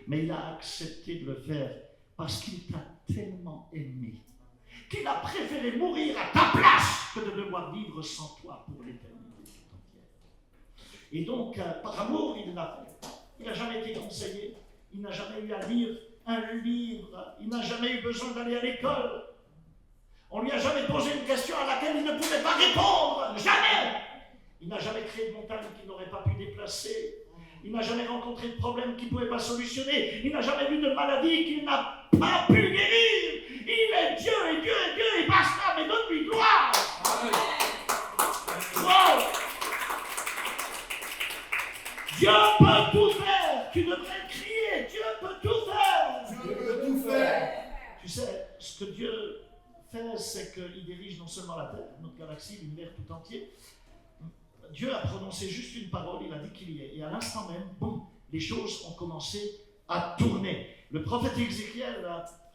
Mais il a accepté de le faire parce qu'il t'a tellement aimé qu'il a préféré mourir à ta place que de devoir vivre sans toi pour l'éternité tout entière. Et donc, par amour, il l'a fait. Il n'a jamais été conseillé, il n'a jamais eu à lire un livre, il n'a jamais eu besoin d'aller à l'école. On ne lui a jamais posé une question à laquelle il ne pouvait pas répondre, jamais. Il n'a jamais créé de montagne qu'il n'aurait pas pu déplacer. Il n'a jamais rencontré de problème qu'il ne pouvait pas solutionner. Il n'a jamais vu de maladie qu'il n'a pas pu guérir. Il est Dieu, et Dieu, et Dieu, et basta, mais donne-lui gloire. Wow. Dieu peut tout faire. Tu devrais le crier. Dieu peut tout faire. Dieu peut tout faire. Tu sais, ce que Dieu fait, c'est qu'il dirige non seulement la Terre, notre galaxie, l'univers tout entier. Dieu a prononcé juste une parole, il a dit qu'il y est. Et à l'instant même, boum, les choses ont commencé à tourner. Le prophète Ézéchiel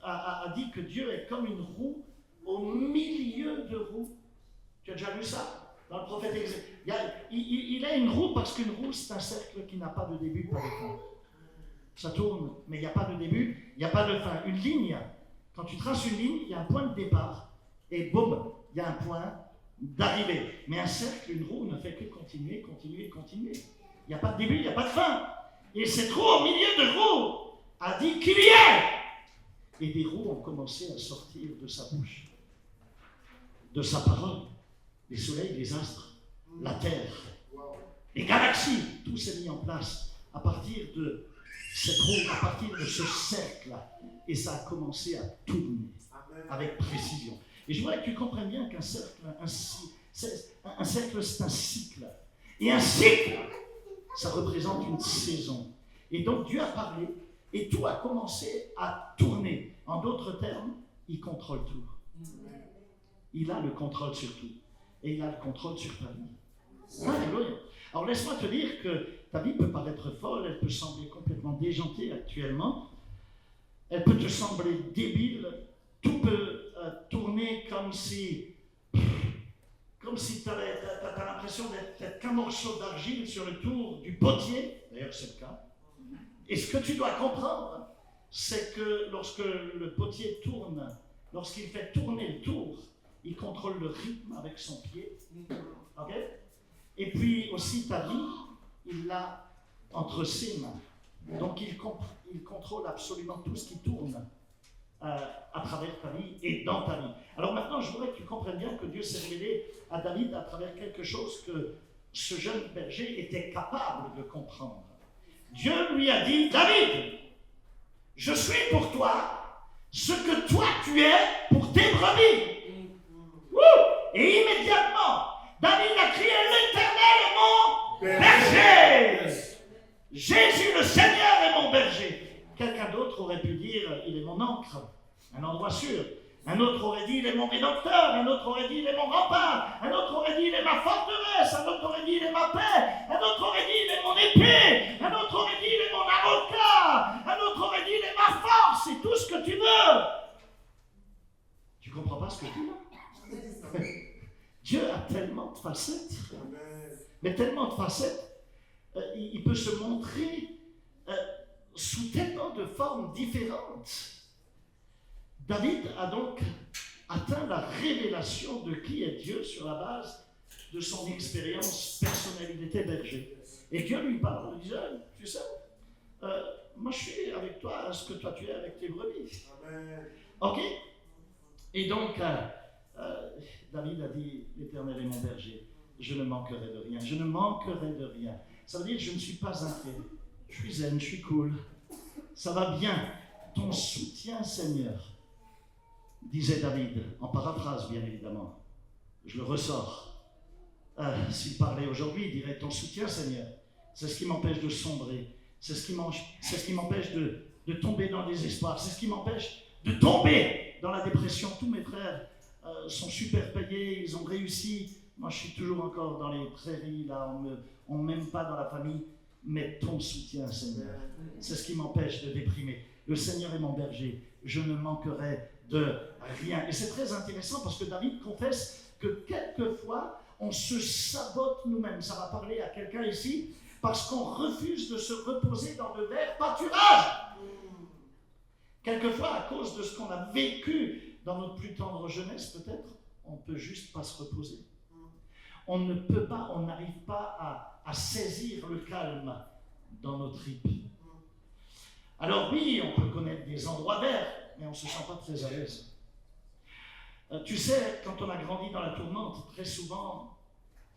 a dit que Dieu est comme une roue au milieu de roues. Tu as déjà lu ça dans le prophète Ézéchiel? Il a une roue parce qu'une roue, c'est un cercle qui n'a pas de début, pas de fin. Ça tourne, mais il n'y a pas de début, il n'y a pas de fin. Une ligne, quand tu traces une ligne, il y a un point de départ et boum, il y a un point d'arrivée. Mais un cercle, une roue, ne fait que continuer, continuer, continuer. Il n'y a pas de début, il n'y a pas de fin. Et cette roue au milieu de roues a dit qu'il y est. Et des roues ont commencé à sortir de sa bouche, de sa parole. Les soleils, les astres, la terre, les galaxies, tout s'est mis en place à partir de cette roue, à partir de ce cercle-là. Et ça a commencé à tourner avec précision. Et je voudrais que tu comprennes bien qu'un cercle, c'est un cycle. Et un cycle, ça représente une saison. Et donc Dieu a parlé, et tout a commencé à tourner. En d'autres termes, il contrôle tout. Il a le contrôle sur tout. Et il a le contrôle sur ta vie. Alléluia. Alors laisse-moi te dire que ta vie peut paraître folle, elle peut sembler complètement déjantée actuellement, elle peut te sembler débile, tout peut tourner comme si tu as l'impression d'être qu'un morceau d'argile sur le tour du potier. D'ailleurs, c'est le cas. Et ce que tu dois comprendre, c'est que lorsque le potier tourne, lorsqu'il fait tourner le tour, il contrôle le rythme avec son pied. Ok? Et puis aussi ta vie, il l'a entre ses mains. Donc il contrôle absolument tout ce qui tourne à travers ta vie et dans ta vie. Alors maintenant, je voudrais que tu comprennes bien que Dieu s'est révélé à David à travers quelque chose que ce jeune berger était capable de comprendre. Dieu lui a dit, David, je suis pour toi ce que toi tu es pour tes brebis. Et immédiatement, David a crié, l'Éternel est mon berger. Jésus le Seigneur est mon berger. Quelqu'un d'autre aurait pu dire, il est mon ancre, un endroit sûr. Un autre aurait dit, il est mon rédempteur. Un autre aurait dit, il est mon rempart. Un autre aurait dit, il est ma forteresse. Un autre aurait dit, il est ma paix. Un autre aurait dit, il est mon épée. Un autre aurait dit, il est mon avocat. Un autre aurait dit, il est ma force. C'est tout ce que tu veux. Tu comprends pas ce que tu veux? Dieu a tellement de facettes. Mais tellement de facettes. Il peut se montrer sous tellement de formes différentes. David a donc atteint la révélation de qui est Dieu sur la base de son expérience personnelle. Il était berger. Et Dieu lui parle, il dit, tu sais, moi je suis avec toi à ce que toi tu es avec tes brebis. Amen. Ok? Et donc, David a dit, l'Éternel est mon berger, je ne manquerai de rien, je ne manquerai de rien. Ça veut dire que je ne suis pas inquiet, je suis zen, je suis cool, ça va bien. Ton soutien, Seigneur, disait David, en paraphrase bien évidemment, je le ressors. S'il parlait aujourd'hui, il dirait, ton soutien, Seigneur, c'est ce qui m'empêche de sombrer, c'est ce qui m'empêche de tomber dans le désespoir, c'est ce qui m'empêche de tomber dans la dépression. Tous mes frères sont super payés, ils ont réussi. Moi, je suis toujours encore dans les prairies, là, on ne m'aime pas dans la famille, mais ton soutien, Seigneur, c'est ce qui m'empêche de déprimer. Le Seigneur est mon berger, je ne manquerai de rien. Et c'est très intéressant parce que David confesse que quelquefois, on se sabote nous-mêmes. Ça va parler à quelqu'un ici, parce qu'on refuse de se reposer dans de verts pâturages. Quelquefois, à cause de ce qu'on a vécu dans notre plus tendre jeunesse, peut-être, on ne peut juste pas se reposer. On ne peut pas, on n'arrive pas à saisir le calme dans nos tripes. Alors oui, on peut connaître des endroits verts, mais on ne se sent pas très à l'aise. Tu sais, quand on a grandi dans la tourmente, très souvent,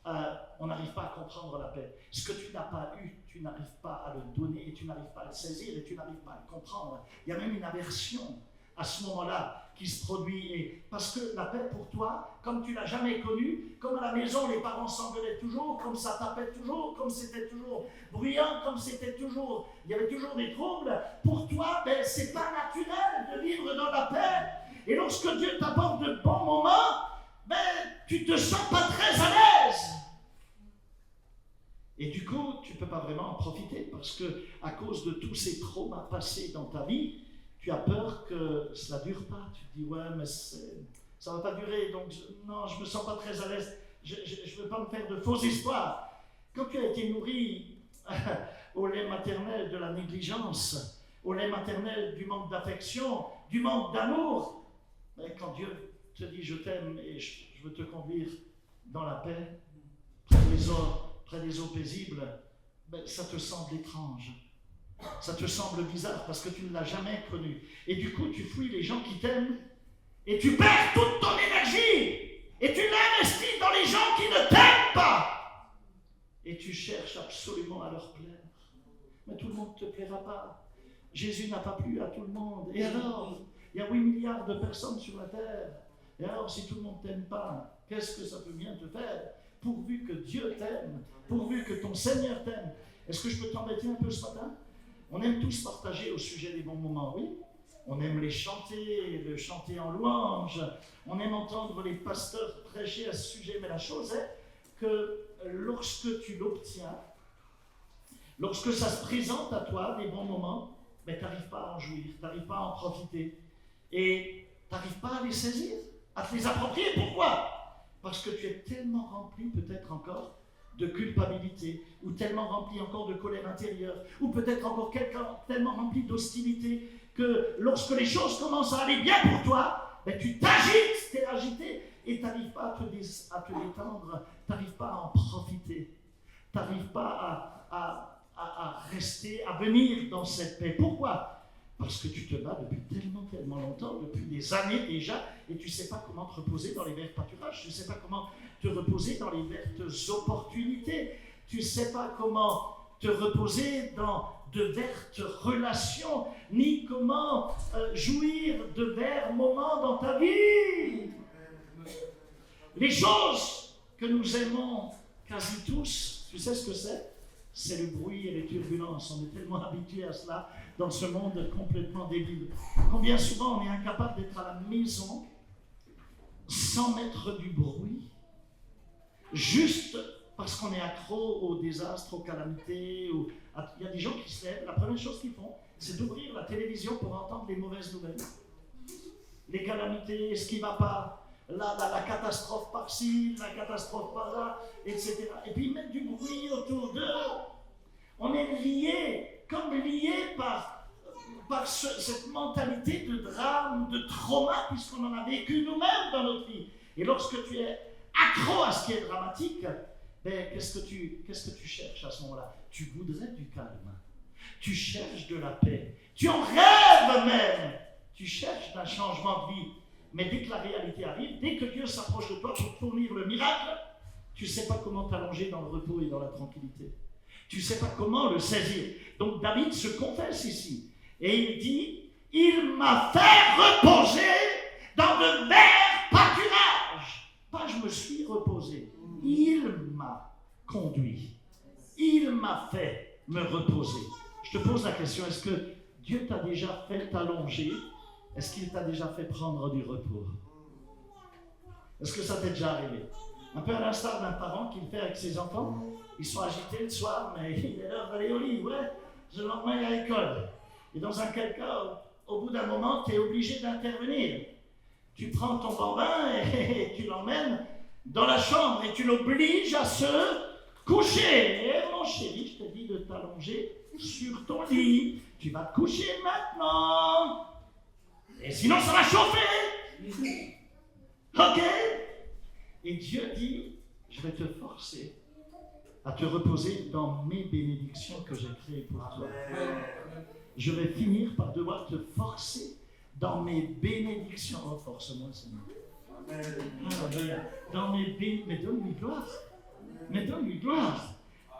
on n'arrive pas à comprendre la paix. Ce que tu n'as pas eu, tu n'arrives pas à le donner, et tu n'arrives pas à le saisir, et tu n'arrives pas à le comprendre. Il y a même une aversion à ce moment-là qui se produit. Et parce que la paix pour toi, comme tu ne l'as jamais connue, comme à la maison les parents s'engueulaient toujours, comme ça tapait toujours, comme c'était toujours bruyant, comme c'était toujours, il y avait toujours des troubles, pour toi, ce n'est pas naturel de vivre dans la paix. Et lorsque Dieu t'apporte de bons moments, tu ne te sens pas très à l'aise. Et du coup, tu ne peux pas vraiment en profiter parce que à cause de tous ces traumas passés dans ta vie, tu as peur que cela ne dure pas. Tu te dis, ouais, mais ça ne va pas durer, donc non, je ne me sens pas très à l'aise. Je ne veux pas me faire de faux espoirs. Quand tu as été nourri au lait maternel de la négligence, au lait maternel du manque d'affection, du manque d'amour, quand Dieu te dit, je t'aime et je veux te conduire dans la paix, près des eaux paisibles, ça te semble étrange. Ça te semble bizarre parce que tu ne l'as jamais connu. Et du coup, tu fuis les gens qui t'aiment et tu perds toute ton énergie et tu l'investis dans les gens qui ne t'aiment pas. Et tu cherches absolument à leur plaire. Mais tout le monde ne te plaira pas. Jésus n'a pas plu à tout le monde. Et alors, il y a 8 milliards de personnes sur la terre. Et alors, si tout le monde ne t'aime pas, qu'est-ce que ça peut bien te faire? Pourvu que Dieu t'aime, pourvu que ton Seigneur t'aime. Est-ce que je peux t'embêter un peu ce matin? On aime tous partager au sujet des bons moments, oui. On aime les chanter, le chanter en louange. On aime entendre les pasteurs prêcher à ce sujet. Mais la chose est que lorsque tu l'obtiens, lorsque ça se présente à toi, des bons moments, tu n'arrives pas à en jouir, tu n'arrives pas à en profiter. Et tu n'arrives pas à les saisir, à te les approprier. Pourquoi? Parce que tu es tellement rempli, peut-être encore, de culpabilité, ou tellement rempli encore de colère intérieure, ou peut-être encore tellement rempli d'hostilité, que lorsque les choses commencent à aller bien pour toi, tu t'agites, tu es agité, et tu n'arrives pas à te détendre, tu n'arrives pas à en profiter, tu n'arrives pas à rester, à venir dans cette paix. Pourquoi? Parce que tu te bats depuis tellement longtemps, depuis des années déjà, et tu ne sais pas comment te reposer dans les verts pâturages, tu ne sais pas comment te reposer dans les vertes opportunités, tu ne sais pas comment te reposer dans de vertes relations, ni comment jouir de verts moments dans ta vie. Les choses que nous aimons quasi tous, tu sais ce que c'est? C'est le bruit et les turbulences. On est tellement habitués à cela dans ce monde complètement débile. Combien souvent on est incapable d'être à la maison sans mettre du bruit, juste parce qu'on est accro aux désastres, aux calamités. Il y a des gens qui se lèvent, la première chose qu'ils font, c'est d'ouvrir la télévision pour entendre les mauvaises nouvelles. Les calamités, ce qui ne va pas, la catastrophe par-ci, la catastrophe par-là, etc. Et puis ils mettent du bruit autour d'eux. On est liés, comme liés par cette mentalité de drame, de trauma, puisqu'on en a vécu nous-mêmes dans notre vie. Et lorsque tu es accro à ce qui est dramatique, qu'est-ce que tu cherches à ce moment-là? Tu voudrais du calme. Tu cherches de la paix. Tu en rêves même. Tu cherches un changement de vie. Mais dès que la réalité arrive, dès que Dieu s'approche de toi pour fournir le miracle, tu ne sais pas comment t'allonger dans le repos et dans la tranquillité. Tu ne sais pas comment le saisir. Donc David se confesse ici. Et il dit, il m'a fait reposer dans de verts pâturages. Pas je me suis reposé. Il m'a conduit. Il m'a fait me reposer. Je te pose la question, est-ce que Dieu t'a déjà fait t'allonger? Est-ce qu'il t'a déjà fait prendre du repos? Est-ce que ça t'est déjà arrivé? Un peu à l'instar d'un parent qui le fait avec ses enfants. Ils sont agités le soir, mais il est l'heure d'aller au lit. Ouais, je l'emmène à l'école. Et dans un quel cas, au bout d'un moment, tu es obligé d'intervenir. tu prends ton bambin et tu l'emmènes dans la chambre et tu l'obliges à se coucher. Et mon chéri, je te dis de t'allonger sur ton lit. Tu vas te coucher maintenant. Et sinon, ça va chauffer. Ok? Et Dieu dit, je vais te forcer à te reposer dans mes bénédictions que j'ai créées pour toi. Je vais finir par devoir te forcer dans mes bénédictions. Oh, force-moi, Seigneur. Dans mes bénédictions. Mais donne-lui gloire. Mais donne-lui gloire.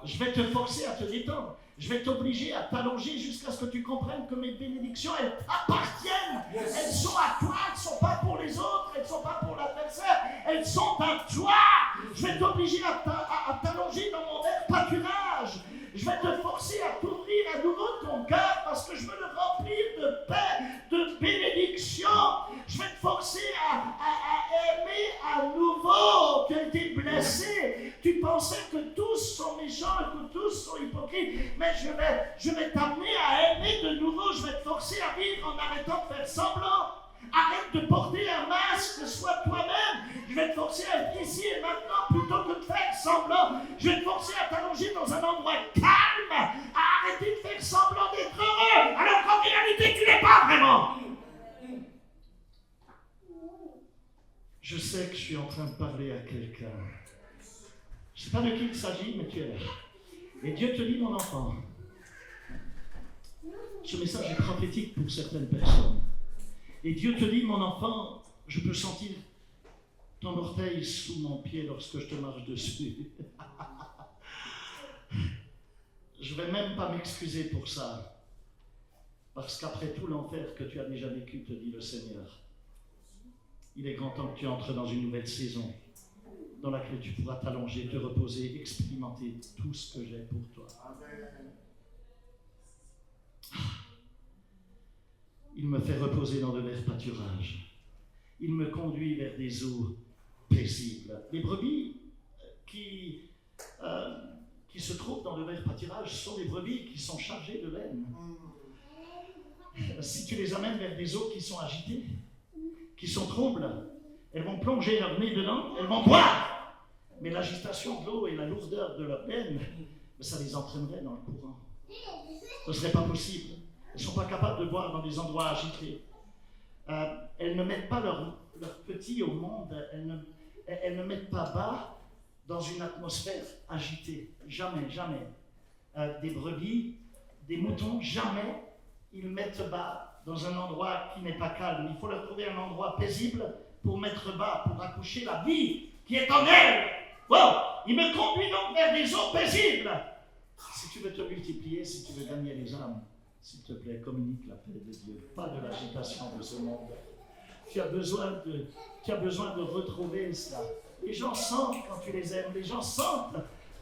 Je vais te forcer à te détendre. Je vais t'obliger à t'allonger jusqu'à ce que tu comprennes que mes bénédictions, elles t'appartiennent. Elles sont à toi, elles ne sont pas pour les autres, elles ne sont pas pour l'adversaire, elles sont à toi. Je vais t'obliger à t'allonger dans mon verre pâturage. Je vais te forcer à t'ouvrir à nouveau ton cœur parce que je veux le remplir de paix, de bénédiction. Je vais te forcer à aimer à nouveau. Tu as été blessé. Tu pensais que tous sont méchants et que tous sont hypocrites. Mais je vais t'amener à aimer de nouveau. Je vais te forcer à vivre en arrêtant de faire semblant. Arrête de porter un masque, sois toi-même. Je vais te forcer à être ici et maintenant plutôt que de faire semblant. Je vais te forcer à t'allonger dans un endroit calme, à arrêter de faire semblant d'être heureux, alors qu'en réalité tu n'es pas vraiment. Je sais que je suis en train de parler à quelqu'un. Je ne sais pas de qui il s'agit, mais tu es là. Et Dieu te dit, mon enfant, ce message est prophétique pour certaines personnes. Et Dieu te dit, mon enfant, je peux sentir ton orteil sous mon pied lorsque je te marche dessus. Je ne vais même pas m'excuser pour ça. Parce qu'après tout l'enfer que tu as déjà vécu, te dit le Seigneur, il est grand temps que tu entres dans une nouvelle saison dans laquelle tu pourras t'allonger, te reposer, expérimenter tout ce que j'ai pour toi. Il me fait reposer dans de verts pâturages. Il me conduit vers des eaux paisibles. Les brebis qui se trouvent dans de verts pâturages sont des brebis qui sont chargées de laine. Si tu les amènes vers des eaux qui sont agitées, qui sont troubles, elles vont plonger leur nez dedans, elles vont boire. Mais l'agitation de l'eau et la lourdeur de leur laine, ça les entraînerait dans le courant. Ce ne serait pas possible. Elles ne sont pas capables de boire dans des endroits agités. Elles ne mettent pas leurs petits au monde, elles ne mettent pas bas dans une atmosphère agitée. Jamais, jamais. Des brebis, des moutons, jamais ils mettent bas dans un endroit qui n'est pas calme. Il faut leur trouver un endroit paisible pour mettre bas, pour accoucher la vie qui est en elles. Wow. Il me conduit donc vers des eaux paisibles. Si tu veux te multiplier, si tu veux gagner les âmes, s'il te plaît, communique la paix de Dieu, pas de l'agitation de ce monde. Tu as besoin de retrouver cela. Les gens sentent quand tu les aimes, les gens sentent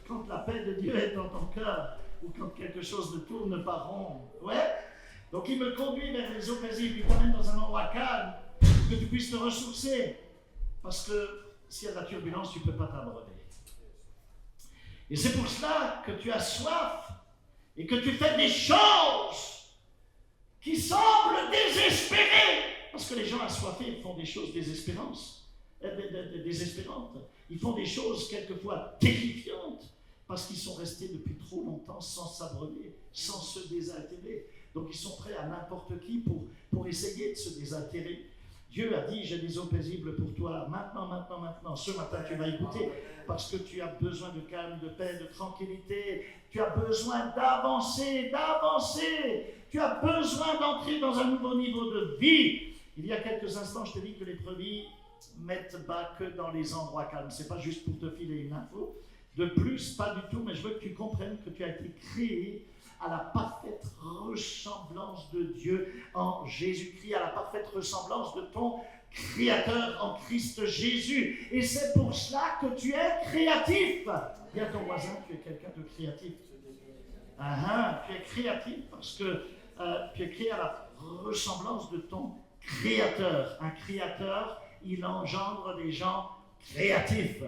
quand la paix de Dieu est dans ton cœur ou quand quelque chose ne tourne pas rond. Ouais? Donc il me conduit vers les eaux paisibles, il t'amène dans un endroit calme, pour que tu puisses te ressourcer. Parce que s'il y a de la turbulence, tu ne peux pas t'abreuver. Et c'est pour cela que tu as soif et que tu fais des choses qui semblent désespérées. Parce que les gens assoiffés font des choses désespérantes. Ils font des choses quelquefois terrifiantes parce qu'ils sont restés depuis trop longtemps sans s'abreuver, sans se désaltérer. Donc ils sont prêts à n'importe qui pour essayer de se désaltérer. Dieu a dit, j'ai des eaux paisibles pour toi. Maintenant. Ce matin, tu vas écouter parce que tu as besoin de calme, de paix, de tranquillité. Tu as besoin d'avancer. Tu as besoin d'entrer dans un nouveau niveau de vie. Il y a quelques instants, je te dis que les brebis mettent bas que dans les endroits calmes. Ce n'est pas juste pour te filer une info. De plus, pas du tout, mais je veux que tu comprennes que tu as été créé à la parfaite ressemblance de Dieu en Jésus-Christ, à la parfaite ressemblance de ton Créateur en Christ Jésus. Et c'est pour cela que tu es créatif. Dis à ton voisin, tu es quelqu'un de créatif. Tu es créatif parce que tu es créé à la ressemblance de ton Créateur. Un créateur, il engendre des gens créatifs.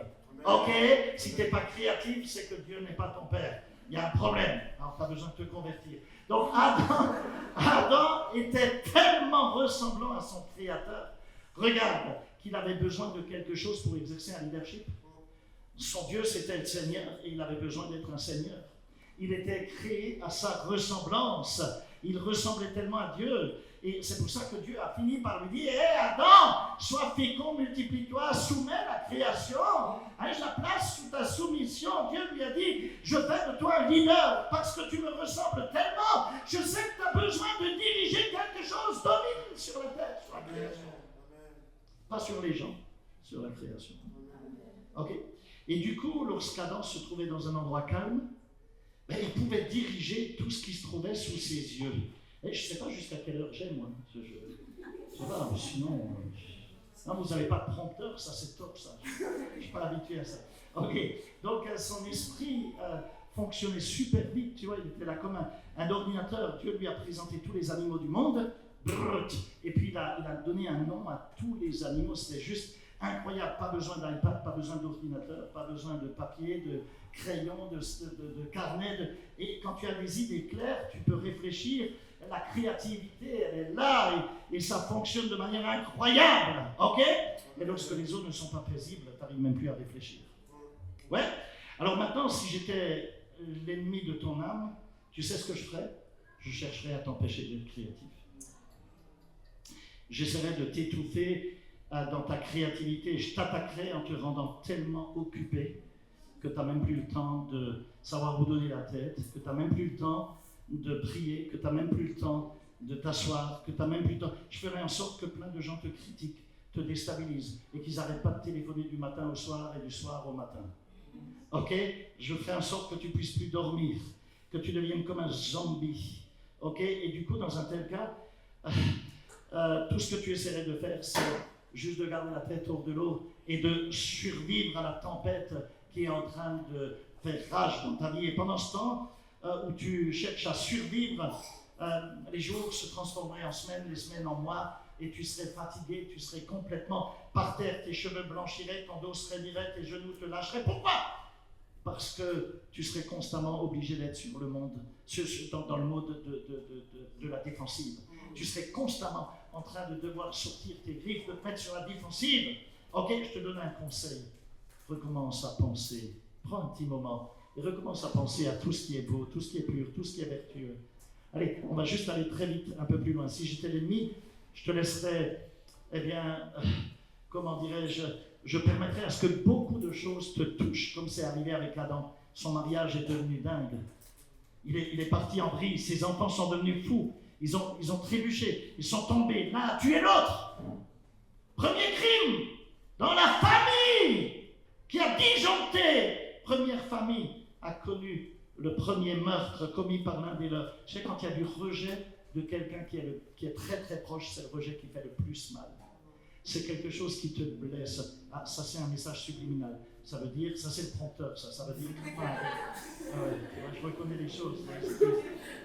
Ok? Si tu n'es pas créatif, c'est que Dieu n'est pas ton Père. Il y a un problème. Alors, tu as besoin de te convertir. Donc, Adam était tellement ressemblant à son Créateur, Regarde qu'il avait besoin de quelque chose pour exercer un leadership. Son Dieu, c'était le Seigneur et il avait besoin d'être un Seigneur. Il était créé à sa ressemblance. Il ressemblait tellement à Dieu. Et c'est pour ça que Dieu a fini par lui dire: hé Adam, sois fécond, multiplie-toi, soumets la création. Je la place sous ta soumission. Dieu lui a dit: je fais de toi un leader parce que tu me ressembles tellement. Je sais que tu as besoin de diriger quelque chose. Domine sur la terre, sur la création. Pas sur les gens, sur la création. Ok. Et du coup, lorsqu'Adam se trouvait dans un endroit calme, il pouvait diriger tout ce qui se trouvait sous ses yeux. Et je ne sais pas jusqu'à quelle heure j'ai, moi, ce jeu. Je sais pas, sinon... non, vous n'avez pas de prompteur, ça c'est top, ça. Je ne suis pas habitué à ça. Ok, donc son esprit fonctionnait super vite, tu vois, il était là comme un ordinateur. Dieu lui a présenté tous les animaux du monde, et puis il a donné un nom à tous les animaux. C'était juste incroyable. Pas besoin d'iPad, pas besoin d'ordinateur, pas besoin de papier, de crayon, de carnet. Et quand tu as des idées claires, tu peux réfléchir. La créativité, elle est là et ça fonctionne de manière incroyable. Ok? Mais lorsque les autres ne sont pas paisibles, tu n'arrives même plus à réfléchir. Ouais? Alors maintenant, si j'étais l'ennemi de ton âme, tu sais ce que je ferais? Je chercherais à t'empêcher d'être créatif. J'essaierais de t'étouffer dans ta créativité. Je t'attaquerais en te rendant tellement occupé que tu n'as même plus le temps de savoir où donner la tête, que tu n'as même plus le temps de prier, que tu n'as même plus le temps de t'asseoir, que tu n'as même plus le temps. Je ferai en sorte que plein de gens te critiquent, te déstabilisent et qu'ils n'arrêtent pas de téléphoner du matin au soir et du soir au matin. Ok? Je ferai en sorte que tu ne puisses plus dormir, que tu deviennes comme un zombie. Ok? Et du coup, dans un tel cas, tout ce que tu essaierais de faire, c'est juste de garder la tête hors de l'eau et de survivre à la tempête qui est en train de faire rage dans ta vie. Et pendant ce temps, où tu cherches à survivre, les jours se transformeraient en semaines, les semaines en mois, et tu serais fatigué, tu serais complètement par terre, tes cheveux blanchiraient, ton dos se raidirait, tes genoux te lâcheraient. Pourquoi? Parce que tu serais constamment obligé d'être sur le monde, dans le mode de la défensive. Tu serais constamment en train de devoir sortir tes griffes, de te mettre sur la défensive. Ok, je te donne un conseil. Recommence à penser. Prends un petit moment et recommence à penser à tout ce qui est beau, tout ce qui est pur, tout ce qui est vertueux. Allez, on va juste aller très vite, un peu plus loin. Si j'étais l'ennemi, je te laisserais, comment dirais-je, je permettrais à ce que beaucoup de choses te touchent, comme c'est arrivé avec Adam. Son mariage est devenu dingue. Il est parti en vrille, ses enfants sont devenus fous. Ils ont trébuché, ils sont tombés. L'un a tué l'autre. Premier crime dans la famille qui a disjoncté. Première famille a connu le premier meurtre commis par l'un des leurs. Tu sais, quand il y a du rejet de quelqu'un qui est très très proche, c'est le rejet qui fait le plus mal. C'est quelque chose qui te blesse. Ah, ça c'est un message subliminal. Ça veut dire, ça c'est le prompteur, ça veut dire... je reconnais les choses.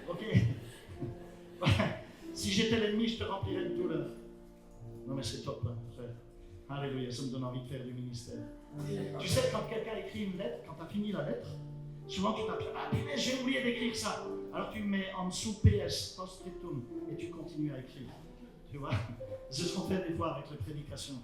Ok. Si j'étais l'ennemi, je te remplirais de douleur. Non mais c'est top, hein, frère. Alléluia, ça me donne envie de faire du ministère. Tu sais, quand quelqu'un écrit une lettre, quand tu as fini la lettre, souvent tu t'appelles: ah putain, j'ai oublié d'écrire ça. Alors tu mets en dessous PS, post-scriptum, et tu continues à écrire. Tu vois? C'est ce qu'on fait des fois avec les prédications.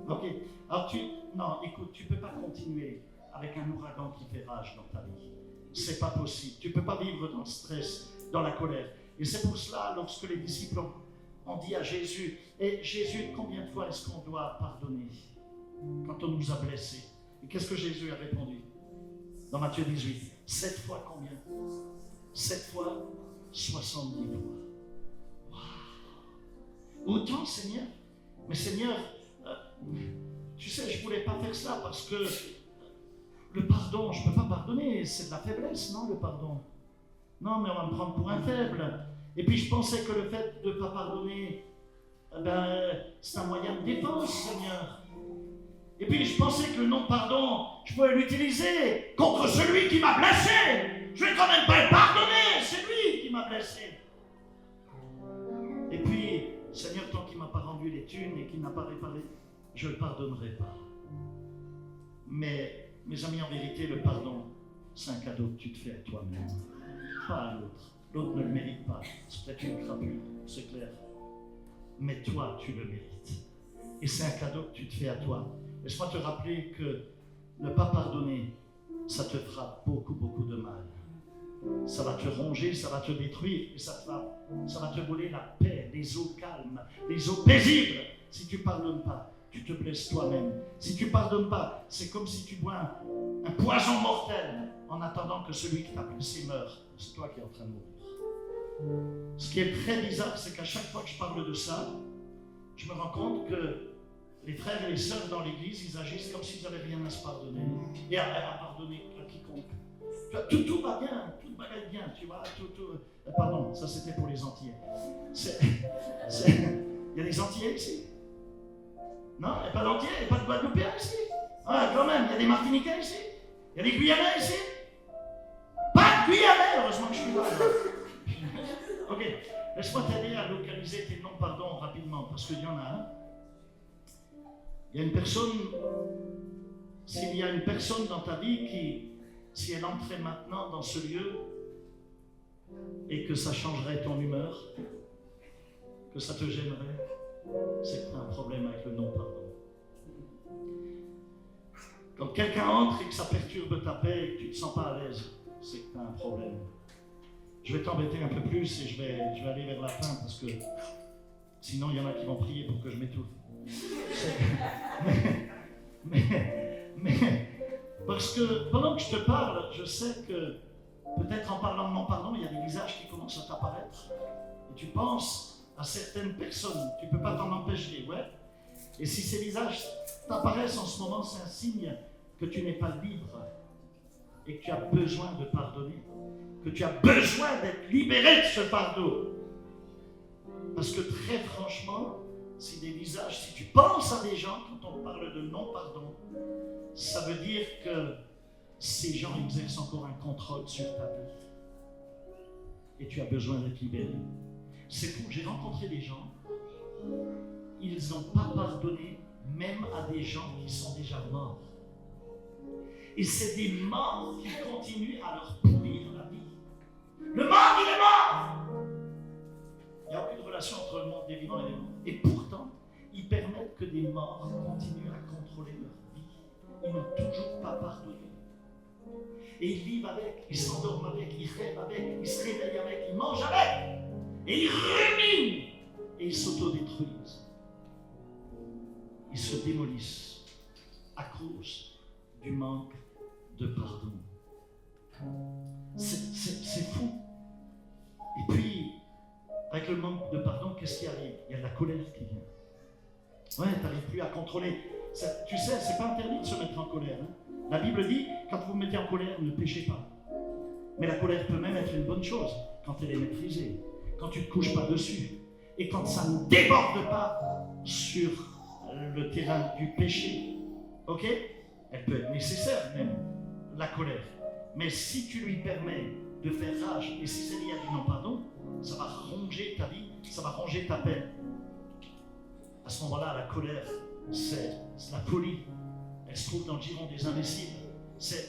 Ok. Alors non, écoute, tu ne peux pas continuer avec un ouragan qui fait rage dans ta vie. C'est pas possible. Tu ne peux pas vivre dans le stress, dans la colère. Et c'est pour cela, lorsque les disciples ont dit à Jésus: et Jésus, combien de fois est-ce qu'on doit pardonner quand on nous a blessés? Et qu'est-ce que Jésus a répondu? Dans Matthieu 18, 7 fois combien? 7 fois 70 fois. Wow. Autant, Seigneur. Mais Seigneur, tu sais, je ne voulais pas faire ça parce que le pardon, je ne peux pas pardonner, c'est de la faiblesse, non, le pardon? Non, mais on va me prendre pour un faible. Et puis je pensais que le fait de ne pas pardonner, c'est un moyen de défense, Seigneur. Et puis je pensais que le non-pardon, je pouvais l'utiliser contre celui qui m'a blessé. Je ne vais quand même pas le pardonner, c'est lui qui m'a blessé. Et puis, Seigneur, tant qu'il ne m'a pas rendu les thunes et qu'il n'a pas réparé, je ne le pardonnerai pas. Mais, mes amis, en vérité, le pardon, c'est un cadeau que tu te fais à toi-même, pas à l'autre. L'autre ne le mérite pas. C'est peut-être une crapule, c'est clair. mais toi, tu le mérites. Et c'est un cadeau que tu te fais à toi. Laisse-moi te rappeler que ne pas pardonner, ça te fera beaucoup, beaucoup de mal. Ça va te ronger, ça va te détruire, et ça va te voler la paix, les eaux calmes, les eaux paisibles. Si tu ne pardonnes pas, tu te blesses toi-même. Si tu ne pardonnes pas, c'est comme si tu bois un poison mortel en attendant que celui qui t'a blessé meure. C'est toi qui es en train de mourir. Ce qui est très bizarre, c'est qu'à chaque fois que je parle de ça, je me rends compte que les frères et les sœurs dans l'église, ils agissent comme s'ils n'avaient rien à se pardonner et à pardonner à quiconque. Tout va bien, tout va bien, tu vois. Pardon, ça c'était pour les Antillais. Il y a des Antillais ici? Non, il n'y a pas d'Antillais, il n'y a pas de Guadeloupéens ici? Ah, quand même, il y a des Martiniquais ici? Il y a des Guyanais ici? Pas de Guyanais, heureusement que je suis là. Ok, laisse-moi t'aider à localiser tes non-pardons rapidement, parce qu'il y en a un. Il y a une personne, s'il y a une personne dans ta vie qui, si elle entrait maintenant dans ce lieu et que ça changerait ton humeur, que ça te gênerait, c'est que tu as un problème avec le non-pardon. Quand quelqu'un entre et que ça perturbe ta paix et que tu ne te sens pas à l'aise, c'est que tu as un problème. Je vais t'embêter un peu plus et je vais aller vers la fin parce que sinon il y en a qui vont prier pour que je m'étouffe. Mais parce que pendant que je te parle, je sais que peut-être en parlant de non-pardon, il y a des visages qui commencent à t'apparaître. Et tu penses à certaines personnes, tu ne peux pas t'en empêcher, ouais. Et si ces visages t'apparaissent en ce moment, c'est un signe que tu n'es pas libre et que tu as besoin de pardonner, que tu as besoin d'être libéré de ce fardeau. Parce que très franchement, si des visages, si tu penses à des gens quand on parle de non-pardon, ça veut dire que ces gens exercent encore un contrôle sur ta vie. Et tu as besoin d'être libéré. C'est fou, j'ai rencontré des gens, ils n'ont pas pardonné même à des gens qui sont déjà morts. Et c'est des morts qui continuent à leur pourrir la vie. Le mort, il est mort! Il n'y a aucune relation entre le monde des vivants et des morts. Et pourtant, ils permettent que des morts continuent à contrôler leur vie. Ils n'ont toujours pas pardonné. Et ils vivent avec, ils s'endorment avec, ils rêvent avec, ils se réveillent avec, ils mangent avec. Et ils ruminent. Et ils s'autodétruisent. Ils se démolissent à cause du manque de pardon. C'est fou. Et puis, avec le manque de pardon, qu'est-ce qui arrive? Il y a de la colère qui vient. Ouais, tu n'arrives plus à contrôler. Tu sais, c'est pas interdit de se mettre en colère. Hein? La Bible dit, quand vous vous mettez en colère, ne péchez pas. Mais la colère peut même être une bonne chose quand elle est maîtrisée, quand tu ne te couches pas dessus, et quand ça ne déborde pas sur le terrain du péché. Ok? Elle peut être nécessaire même, la colère. Mais si tu lui permets de faire rage, et si c'est lié à du non-pardon, ça va ronger ta vie, ça va ronger ta paix. À ce moment-là, la colère, c'est la folie. Elle se trouve dans le giron des imbéciles.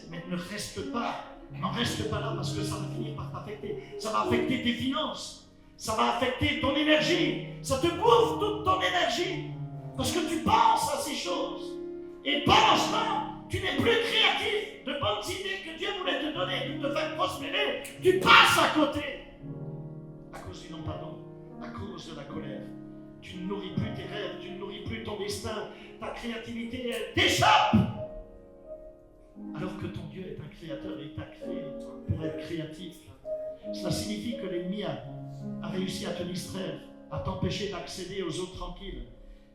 Mais ne reste pas, n'en reste pas là parce que ça va finir par t'affecter. Ça va affecter tes finances, ça va affecter ton énergie, ça te bouffe toute ton énergie parce que tu penses à ces choses. Et pendant ce temps, tu n'es plus créatif de bonnes idées que Dieu voulait te donner pour te faire prospérer. Tu passes à côté à cause du non-pardon, à cause de la colère. Tu ne nourris plus tes rêves, tu ne nourris plus ton destin, ta créativité, elle t'échappe. Alors que ton Dieu est un créateur et t'a créé pour être créatif. Cela signifie que l'ennemi a réussi à te distraire, à t'empêcher d'accéder aux eaux tranquilles.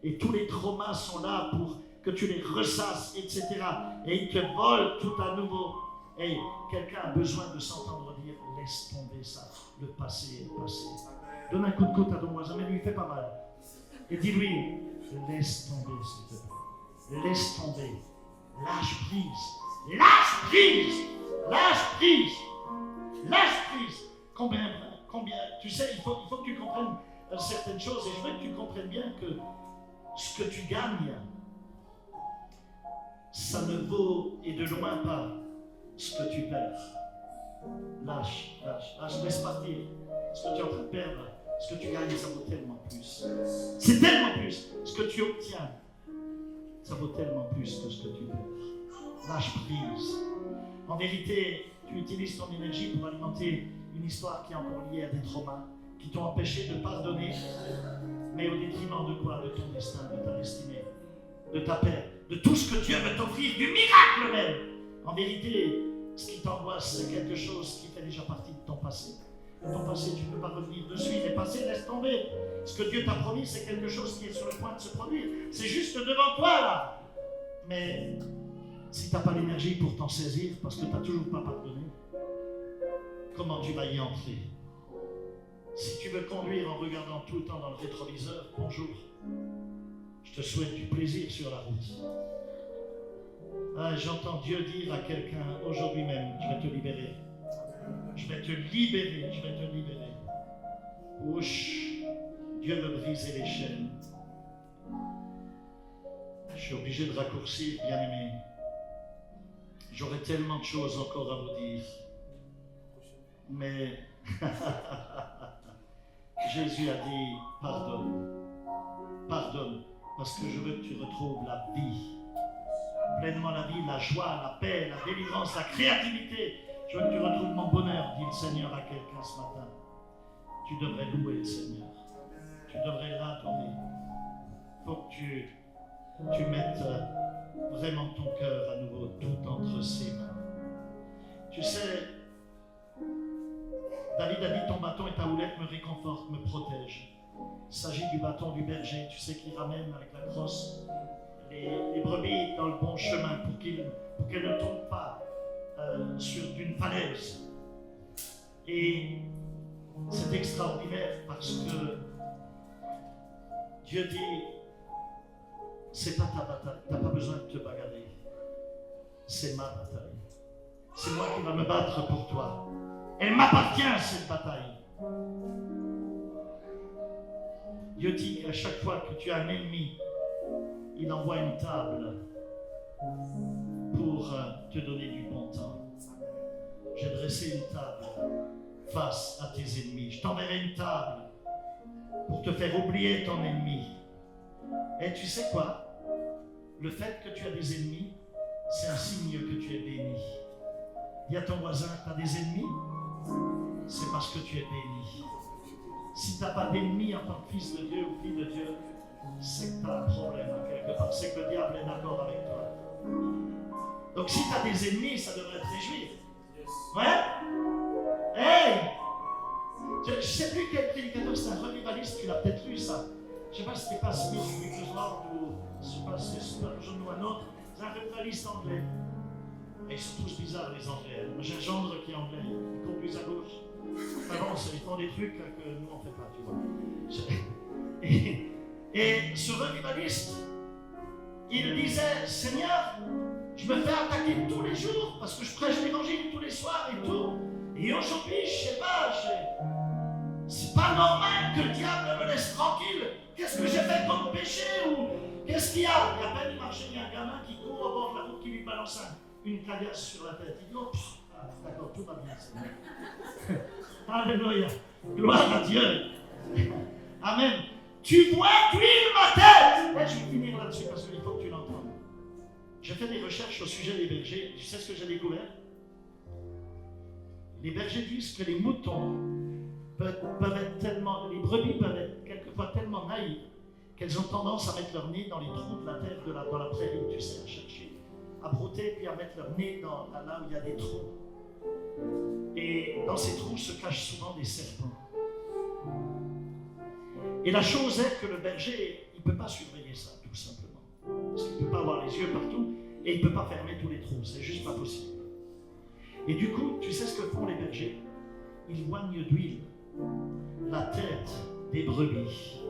Et tous les traumas sont là pour que tu les ressasses, etc. Et ils te volent tout à nouveau. Et quelqu'un a besoin de s'entendre dire, laisse tomber ça, le passé est passé. Donne un coup de coude à ton voisin, mais lui fait pas mal. Et dis-lui, laisse tomber s'il te plaît. Laisse tomber. Lâche prise. Lâche prise. Lâche prise. Lâche prise. Combien, tu sais, il faut que tu comprennes certaines choses, et je veux que tu comprennes bien que ce que tu gagnes, ça ne vaut et de loin pas ce que tu perds. Lâche, laisse partir ce que tu es en train de perdre. Ce que tu gagnes, ça vaut tellement plus. C'est tellement plus. Ce que tu obtiens, ça vaut tellement plus que ce que tu perds. Lâche prise. En vérité, tu utilises ton énergie pour alimenter une histoire qui est encore liée à des traumas, qui t'ont empêché de pardonner, mais au détriment de quoi? De ton destin, de ta destinée, de ta paix, de tout ce que Dieu veut t'offrir, du miracle même. En vérité, ce qui t'angoisse, c'est quelque chose qui fait déjà partie de ton passé. Ton passé, tu ne peux pas revenir dessus, il est passé, laisse tomber. Ce que Dieu t'a promis, c'est quelque chose qui est sur le point de se produire. C'est juste devant toi, là. Mais si tu n'as pas l'énergie pour t'en saisir, parce que tu n'as toujours pas pardonné, comment tu vas y entrer? Si tu veux conduire en regardant tout le temps dans le rétroviseur, bonjour. Je te souhaite du plaisir sur la route. Ah, j'entends Dieu dire à quelqu'un aujourd'hui même, je vais te libérer. Je vais te libérer, je vais te libérer. Ouch, Dieu veut briser les chaînes. Je suis obligé de raccourcir, bien-aimé. J'aurais tellement de choses encore à vous dire. Mais Jésus a dit, pardonne. Pardonne, parce que je veux que tu retrouves la vie. Pleinement la vie, la joie, la paix, la délivrance, la créativité. Je veux que tu retrouves mon bonheur, dit le Seigneur à quelqu'un ce matin. Tu devrais louer le Seigneur. Tu devrais l'adorer. Il faut que tu mettes vraiment ton cœur à nouveau tout entre ses mains. Tu sais, David a dit, ton bâton et ta houlette me réconfortent, me protègent. Il s'agit du bâton du berger, tu sais, qui ramène avec la crosse les brebis dans le bon chemin pour qu'elles ne tombent pas sur d'une falaise. Et c'est extraordinaire parce que Dieu dit, c'est pas ta bataille, tu n'as pas besoin de te bagarrer. C'est ma bataille. C'est moi qui va me battre pour toi. Elle m'appartient, cette bataille. Dieu dit qu'à chaque fois que tu as un ennemi, il envoie une table pour te donner du bon temps. J'ai dressé une table face à tes ennemis. Je t'enverrai une table pour te faire oublier ton ennemi. Et tu sais quoi? Le fait que tu as des ennemis, c'est un signe que tu es béni. Dis à ton voisin, tu as des ennemis? C'est parce que tu es béni. Si tu n'as pas d'ennemis en tant que fils de Dieu ou fille de Dieu, c'est que tu as un problème quelque part. C'est que le diable est d'accord avec toi. Donc si tu as des ennemis, ça devrait te réjouir. Ouais? Hey! Je ne sais plus quel prédicateur, c'est un revivaliste, tu l'as peut-être lu ça. Je ne sais pas si c'était pas Smith ou Wigglesworth ou je ne sais pas si c'est Spurgeon ou un autre. C'est un revivaliste anglais. Et ils sont tous bizarres les Anglais. Moi j'ai un gendre qui est anglais, il conduit à gauche. Enfin bon, ils font des trucs que nous on ne fait pas, tu vois. Et ce revivaliste, il disait, Seigneur, je me fais attaquer tous les jours parce que je prêche l'évangile tous les soirs et tout. Et aujourd'hui, je ne sais pas, c'est pas normal que le diable me laisse tranquille. Qu'est-ce que j'ai fait comme péché ou qu'est-ce qu'il y a? Il y a peine de marcher, il y a un gamin qui court au bord de la route qui lui balance une caillasse sur la tête. Il dit, oh, d'accord, tout va bien, Seigneur. Alléluia. Gloire à Dieu. Amen. Tu vois d'huile ma tête. Là, je vais finir là-dessus parce qu'il faut que tu l'entendes. J'ai fait des recherches au sujet des bergers. Tu sais ce que j'ai découvert? Les bergers disent que les moutons peuvent être tellement, les brebis peuvent être quelquefois tellement naïves qu'elles ont tendance à mettre leur nez dans les trous de la terre, dans la prairie, tu sais, à chercher, à brouter, puis à mettre leur nez là où il y a des trous. Et dans ces trous se cachent souvent des serpents. Et la chose est que le berger, il ne peut pas surveiller ça, tout simplement. Parce qu'il ne peut pas avoir les yeux partout et il ne peut pas fermer tous les trous. C'est juste pas possible. Et du coup, tu sais ce que font les bergers? Ils oignent d'huile la tête des brebis.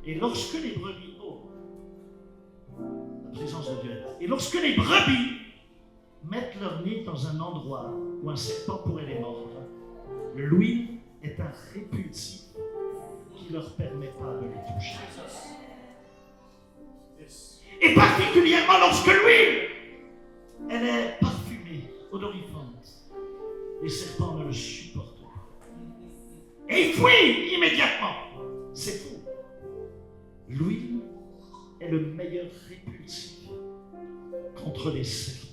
Et lorsque les brebis... Oh, la présence de Dieu. Et lorsque les brebis mettent leur nez dans un endroit où un serpent pourrait les mordre, l'huile est un répulsif qui ne leur permet pas de les toucher. Et particulièrement lorsque l'huile, elle est parfumée, odorifante, les serpents ne le supportent pas. Et il fuit immédiatement. C'est fou. L'huile est le meilleur répulsif contre les serpents.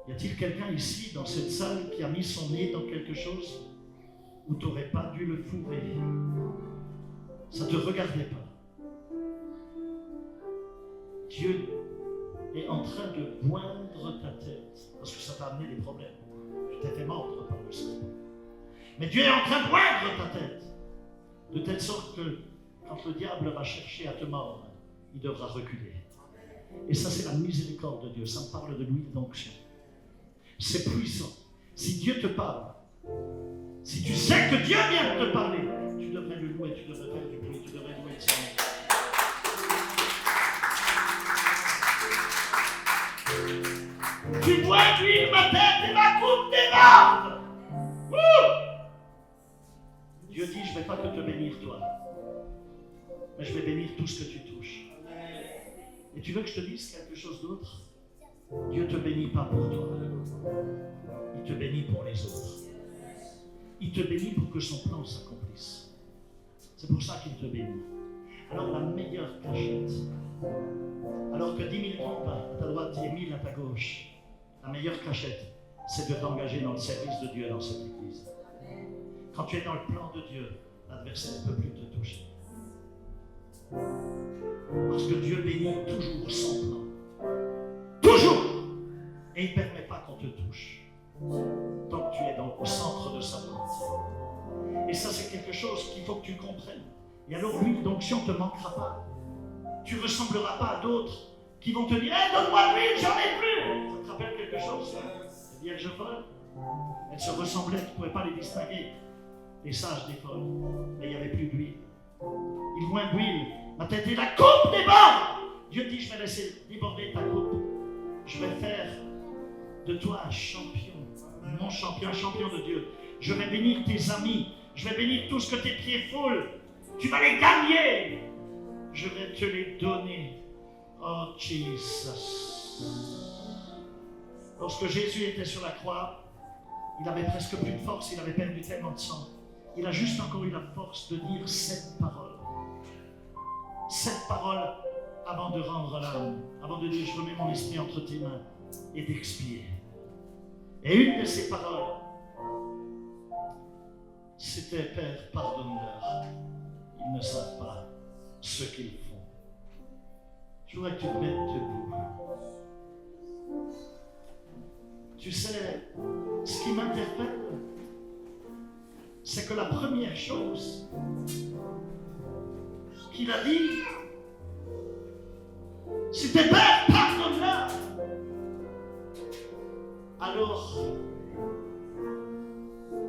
Y a-t-il quelqu'un ici, dans cette salle, qui a mis son nez dans quelque chose où tu n'aurais pas dû le fourrer? Ça ne te regardait pas. Dieu est en train de moindre ta tête, parce que ça t'a amené des problèmes. Tu t'es fait mordre par le serpent. Mais Dieu est en train de moindre ta tête, de telle sorte que quand le diable va chercher à te mordre, il devra reculer. Et ça, c'est la miséricorde de Dieu. Ça me parle de l'huile d'onction. C'est puissant. Si Dieu te parle, si tu sais que Dieu vient de te parler, tu devrais le louer, tu devrais faire du bruit, tu devrais louer le Seigneur. Tu bois d'huile ma tête et ma coupe déborde. Dieu dit, je ne vais pas que te bénir toi, mais je vais bénir tout ce que tu touches. Et tu veux que je te dise quelque chose d'autre? Dieu ne te bénit pas pour toi, il te bénit pour les autres. Il te bénit pour que son plan s'accomplisse. C'est pour ça qu'il te bénit. Alors la meilleure cachette, alors que 10 000 trompes à ta droite et 1000 à ta gauche, la meilleure cachette, c'est de t'engager dans le service de Dieu dans cette église. Quand tu es dans le plan de Dieu, l'adversaire ne peut plus te toucher. Parce que Dieu bénit toujours son plan. Toujours! Et il ne permet pas qu'on te touche. Tant que tu es au centre de sa volonté. Et ça, c'est quelque chose qu'il faut que tu comprennes. Et alors, l'huile d'onction ne te manquera pas. Tu ne ressembleras pas à d'autres qui vont te dire hey, donne-moi l'huile, j'en ai plus! Ça te rappelle quelque chose, ça? Les vierges folles, elles se ressemblaient, tu ne pouvais pas les distinguer. Les sages des folles. Mais il n'y avait plus d'huile. Il moins d'huile. Ma tête et la coupe déborde! Dieu dit je vais laisser déborder ta coupe. Je vais faire de toi un champion, mon champion, un champion de Dieu. Je vais bénir tes amis, je vais bénir tout ce que tes pieds foulent. Tu vas les gagner. Je vais te les donner. Oh Jesus. Lorsque Jésus était sur la croix, il avait presque plus de force, il avait perdu tellement de sang. Il a juste encore eu la force de dire cette parole. Cette parole avant de rendre l'âme, avant de dire je remets mon esprit entre tes mains et d'expier. Et une de ces paroles, c'était Père, pardonne-leur. Ils ne savent pas ce qu'ils font. Je voudrais que tu te mettes debout. Tu sais, ce qui m'interpelle, c'est que la première chose qu'il a dit, c'était Père, pardonne-leur. Alors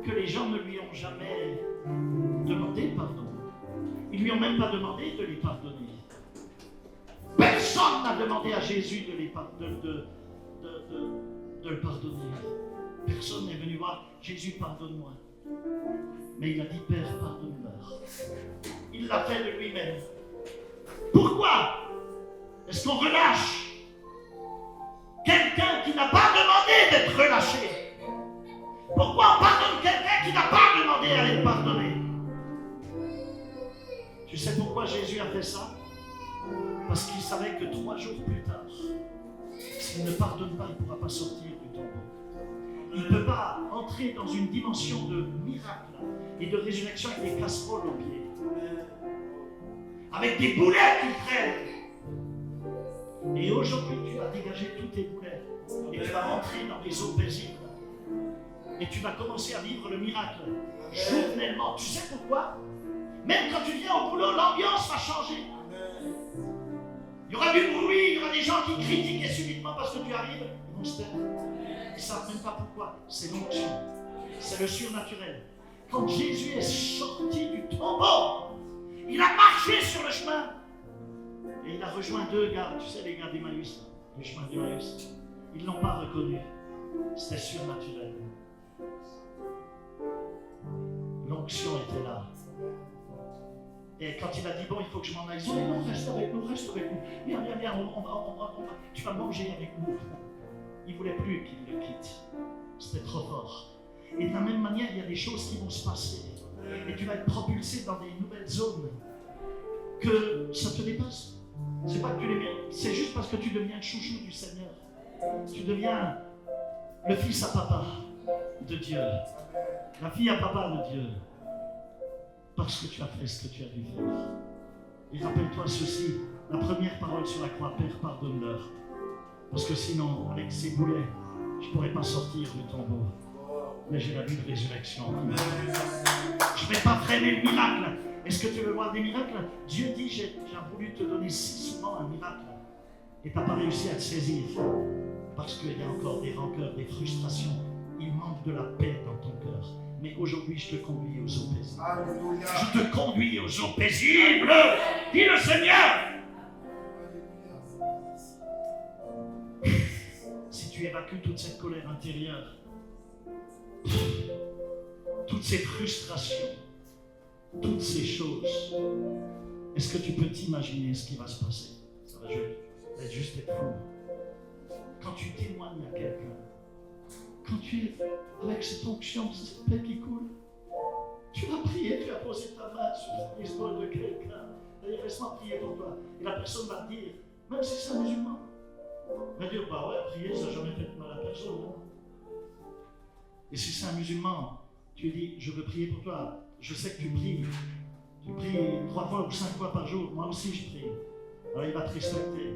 que les gens ne lui ont jamais demandé pardon. Ils ne lui ont même pas demandé de les pardonner. Personne n'a demandé à Jésus de le pardonner. Personne n'est venu voir Jésus, pardonne-moi. Mais il a dit Père, pardonne-leur. Il l'a fait de lui-même. Pourquoi est-ce qu'on relâche quelqu'un qui n'a pas demandé d'être relâché? Pourquoi on pardonne quelqu'un qui n'a pas demandé à être pardonné? Tu sais pourquoi Jésus a fait ça? Parce qu'il savait que 3 jours plus tard, s'il ne pardonne pas, il ne pourra pas sortir du tombeau. Il ne peut pas entrer dans une dimension de miracle et de résurrection avec des casseroles aux pieds, avec des boulets qui traînent. Et aujourd'hui, tu vas dégager tous tes boulets et tu vas rentrer dans des eaux paisibles. Et tu vas commencer à vivre le miracle journellement. Tu sais pourquoi? Même quand tu viens au boulot, l'ambiance va changer. Il y aura du bruit, il y aura des gens qui critiquent et subitement parce que tu arrives, ils vont se taire. Ils ne savent même pas pourquoi. C'est l'onction. C'est le surnaturel. Quand Jésus est sorti du tombeau, il a marché sur le chemin. Et il a rejoint 2 gars, tu sais les gars d'Emmaüs, le chemin d'Emmaüs. Ils ne l'ont pas reconnu. C'était surnaturel. L'onction était là. Et quand il a dit, bon, il faut que je m'en aille, il dit, non, reste avec nous, reste avec nous. Viens, tu vas manger avec nous. Il ne voulait plus qu'il le quitte. C'était trop fort. Et de la même manière, il y a des choses qui vont se passer. Et tu vas être propulsé dans des nouvelles zones que ça te dépasse. C'est pas que tu deviens, c'est juste parce que tu deviens le chouchou du Seigneur. Tu deviens le fils à papa de Dieu, la fille à papa de Dieu, parce que tu as fait ce que tu as dû faire. Et rappelle-toi ceci, la première parole sur la croix, Père, pardonne-leur. Parce que sinon, avec ces boulets, je ne pourrais pas sortir du tombeau. Mais j'ai la vie de résurrection. Je ne vais pas freiner le miracle. Est-ce que tu veux voir des miracles? Dieu dit, j'ai voulu te donner si souvent un miracle. Et tu n'as pas réussi à te saisir. Parce qu'il y a encore des rancœurs, des frustrations. Il manque de la paix dans ton cœur. Mais aujourd'hui, je te conduis aux eaux paisibles. Alléluia. Je te conduis aux eaux paisibles. Dis le Seigneur. Si tu évacues toute cette colère intérieure, toutes ces frustrations, toutes ces choses, est-ce que tu peux t'imaginer ce qui va se passer? Ça va juste être fou. Quand tu témoignes à quelqu'un, quand tu es avec cette onction, cette paix qui coule, tu vas prier, tu vas poser ta main sur l'épaule de quelqu'un. D'ailleurs, laisse-moi prier pour toi. Et la personne va te dire, même si c'est un musulman, va dire, bah ouais, prier, ça n'a jamais fait de mal à personne. Hein. Et si c'est un musulman, tu lui dis, je veux prier pour toi. Je sais que tu pries 3 fois ou 5 fois par jour. Moi aussi, je prie. Alors, il va te respecter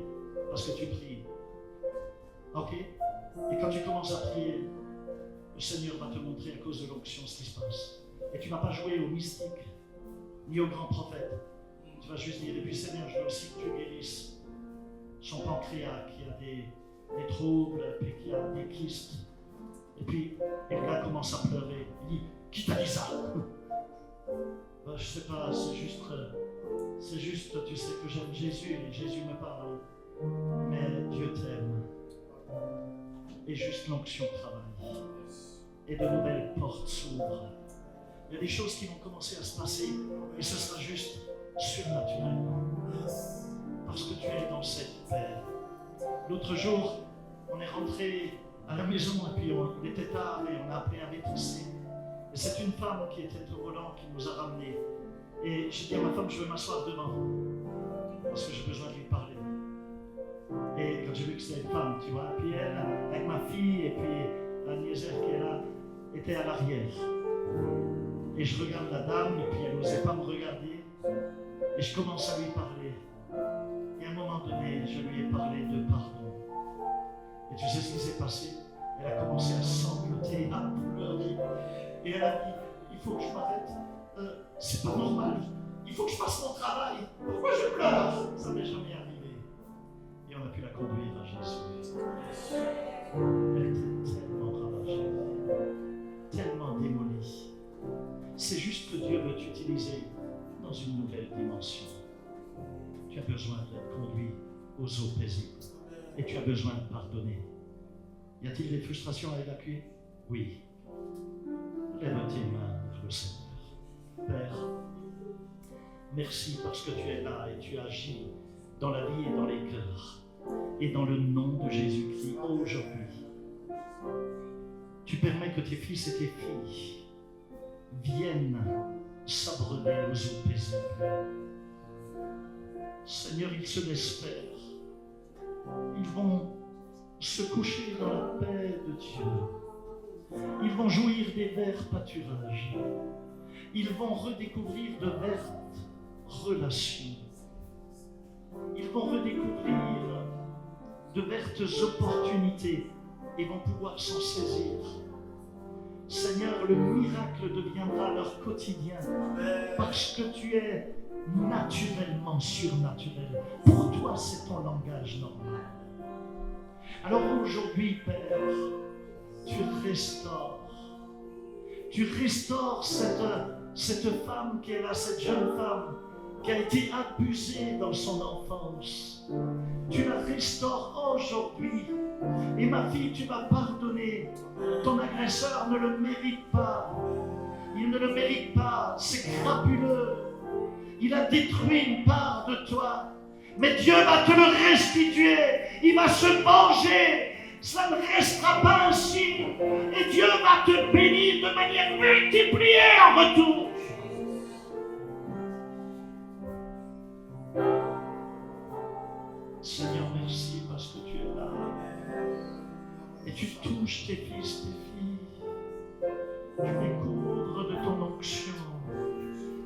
parce que tu pries. Ok? Et quand tu commences à prier, le Seigneur va te montrer à cause de l'onction ce qui se passe. Et tu ne vas pas jouer au mystique, ni au grand prophète. Tu vas juste dire, et puis Seigneur, je veux aussi que tu guérisses son pancréas qui a des troubles, puis qui a des kystes. Et puis, le gars commence à pleurer. Il dit, qui t'a dit ça? Ben, je sais pas, c'est juste, tu sais que j'aime Jésus, et Jésus me parle. Mais Dieu t'aime. Et juste l'onction travaille. Et de nouvelles portes s'ouvrent. Il y a des choses qui vont commencer à se passer, et ce sera juste surnaturellement. Parce que tu es dans cette paix. L'autre jour, on est rentré à la maison, et puis il était tard, et on a appelé un médecin. Et c'est une femme qui était au volant qui nous a ramenés. Et j'ai dit à ma femme, je veux m'asseoir devant, parce que j'ai besoin de lui parler. Et quand j'ai vu que c'était une femme, tu vois, puis elle, avec ma fille, et puis la nièce qui est là, était à l'arrière. Et je regarde la dame, et puis elle n'osait pas me regarder. Et je commence à lui parler. Et à un moment donné, je lui ai parlé de pardon. Et tu sais ce qui s'est passé? Elle a commencé à sangloter, à pleurer. Et elle a dit, il faut que je m'arrête. C'est pas normal. Il faut que je fasse mon travail. Pourquoi je pleure? Ça m'est jamais arrivé. Et on a pu la conduire à Jésus. Elle était tellement ravagée, tellement démolie. C'est juste que Dieu veut t'utiliser dans une nouvelle dimension. Tu as besoin d'être conduit aux eaux paisibles. Et tu as besoin de pardonner. Y a-t-il des frustrations à évacuer? Oui. Lève tes mains vers le Seigneur. Père, merci parce que tu es là et tu agis dans la vie et dans les cœurs. Et dans le nom de Jésus-Christ, aujourd'hui, tu permets que tes fils et tes filles viennent s'abreuver aux eaux paisibles. Seigneur, ils se laissent faire. Ils vont se coucher dans la paix de Dieu. Ils vont jouir des verts pâturages. Ils vont redécouvrir de vertes relations. Ils vont redécouvrir de vertes opportunités et vont pouvoir s'en saisir. Seigneur, le miracle deviendra leur quotidien parce que tu es naturellement surnaturel. Pour toi, c'est ton langage normal. Alors aujourd'hui, Père, tu restaures cette femme qui est là, cette jeune femme qui a été abusée dans son enfance. Tu la restaures aujourd'hui. Et ma fille, tu vas pardonner. Ton agresseur ne le mérite pas. Il ne le mérite pas. C'est crapuleux. Il a détruit une part de toi. Mais Dieu va te le restituer. Il va se venger cela ne restera pas ainsi. Et Dieu va te bénir de manière multipliée en retour. Seigneur, merci parce que tu es là. Et tu touches tes fils, tes filles. Tu les couvres de ton onction.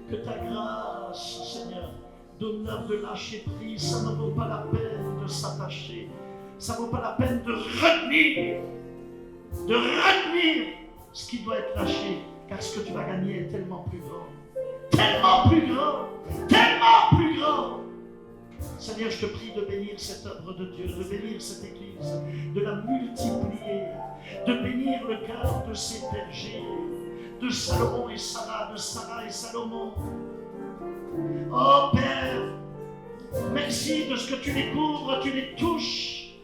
Que ta grâce, Seigneur, donne-leur de lâcher prise. Ça ne vaut pas la peine de s'attacher. Ça ne vaut pas la peine de retenir ce qui doit être lâché. Car ce que tu vas gagner est tellement plus grand. Tellement plus grand. Tellement plus grand. Seigneur, je te prie de bénir cette œuvre de Dieu, de bénir cette Église, de la multiplier, de bénir le cœur de ces bergers, de Salomon et Sarah, de Sarah et Salomon. Oh Père, merci de ce que tu les couvres, tu les touches,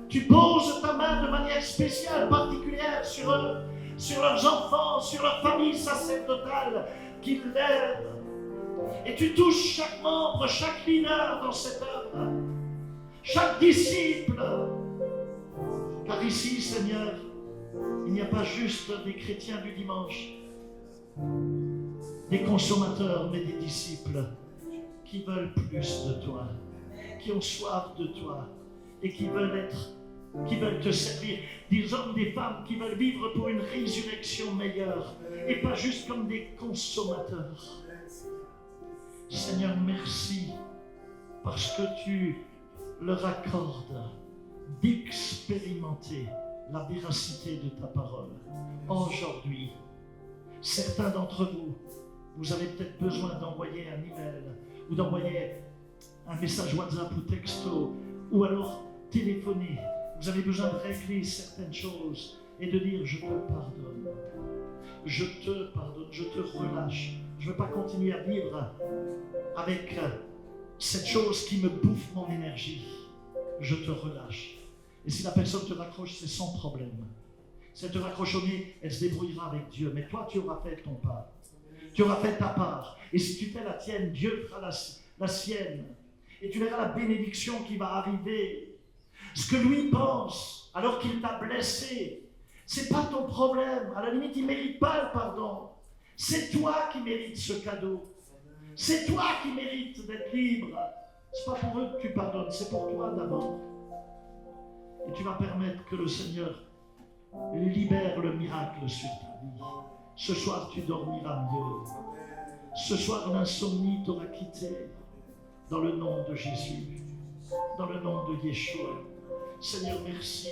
tu poses ta main de manière spéciale, particulière sur eux, sur leurs enfants, sur leur famille sacerdotale, qu'ils l'aident. Et tu touches chaque membre, chaque leader dans cette œuvre, chaque disciple. Car ici, Seigneur, il n'y a pas juste des chrétiens du dimanche, des consommateurs, mais des disciples qui veulent plus de toi, qui ont soif de toi et qui veulent te servir. Des hommes, des femmes qui veulent vivre pour une résurrection meilleure et pas juste comme des consommateurs. Seigneur, merci parce que tu leur accordes d'expérimenter la véracité de ta parole. Aujourd'hui, certains d'entre vous, vous avez peut-être besoin d'envoyer un email ou d'envoyer un message WhatsApp ou texto ou alors téléphoner. Vous avez besoin de régler certaines choses et de dire « Je te pardonne, je te pardonne, je te relâche. Je ne veux pas continuer à vivre avec cette chose qui me bouffe mon énergie. Je te relâche. » Et si la personne te raccroche, c'est son problème. Si elle te raccroche au nez, elle se débrouillera avec Dieu. Mais toi, tu auras fait ton part. Tu auras fait ta part. Et si tu fais la tienne, Dieu fera la sienne. Et tu verras la bénédiction qui va arriver. Ce que lui pense, alors qu'il t'a blessé, c'est pas ton problème. À la limite, il ne mérite pas le pardon. C'est toi qui mérites ce cadeau. C'est toi qui mérites d'être libre. C'est pas pour eux que tu pardonnes, c'est pour toi d'abord. Et tu vas permettre que le Seigneur libère le miracle sur ta vie. Ce soir, tu dormiras mieux. Ce soir, l'insomnie t'aura quitté. Dans le nom de Jésus. Dans le nom de Yeshua. Seigneur, merci.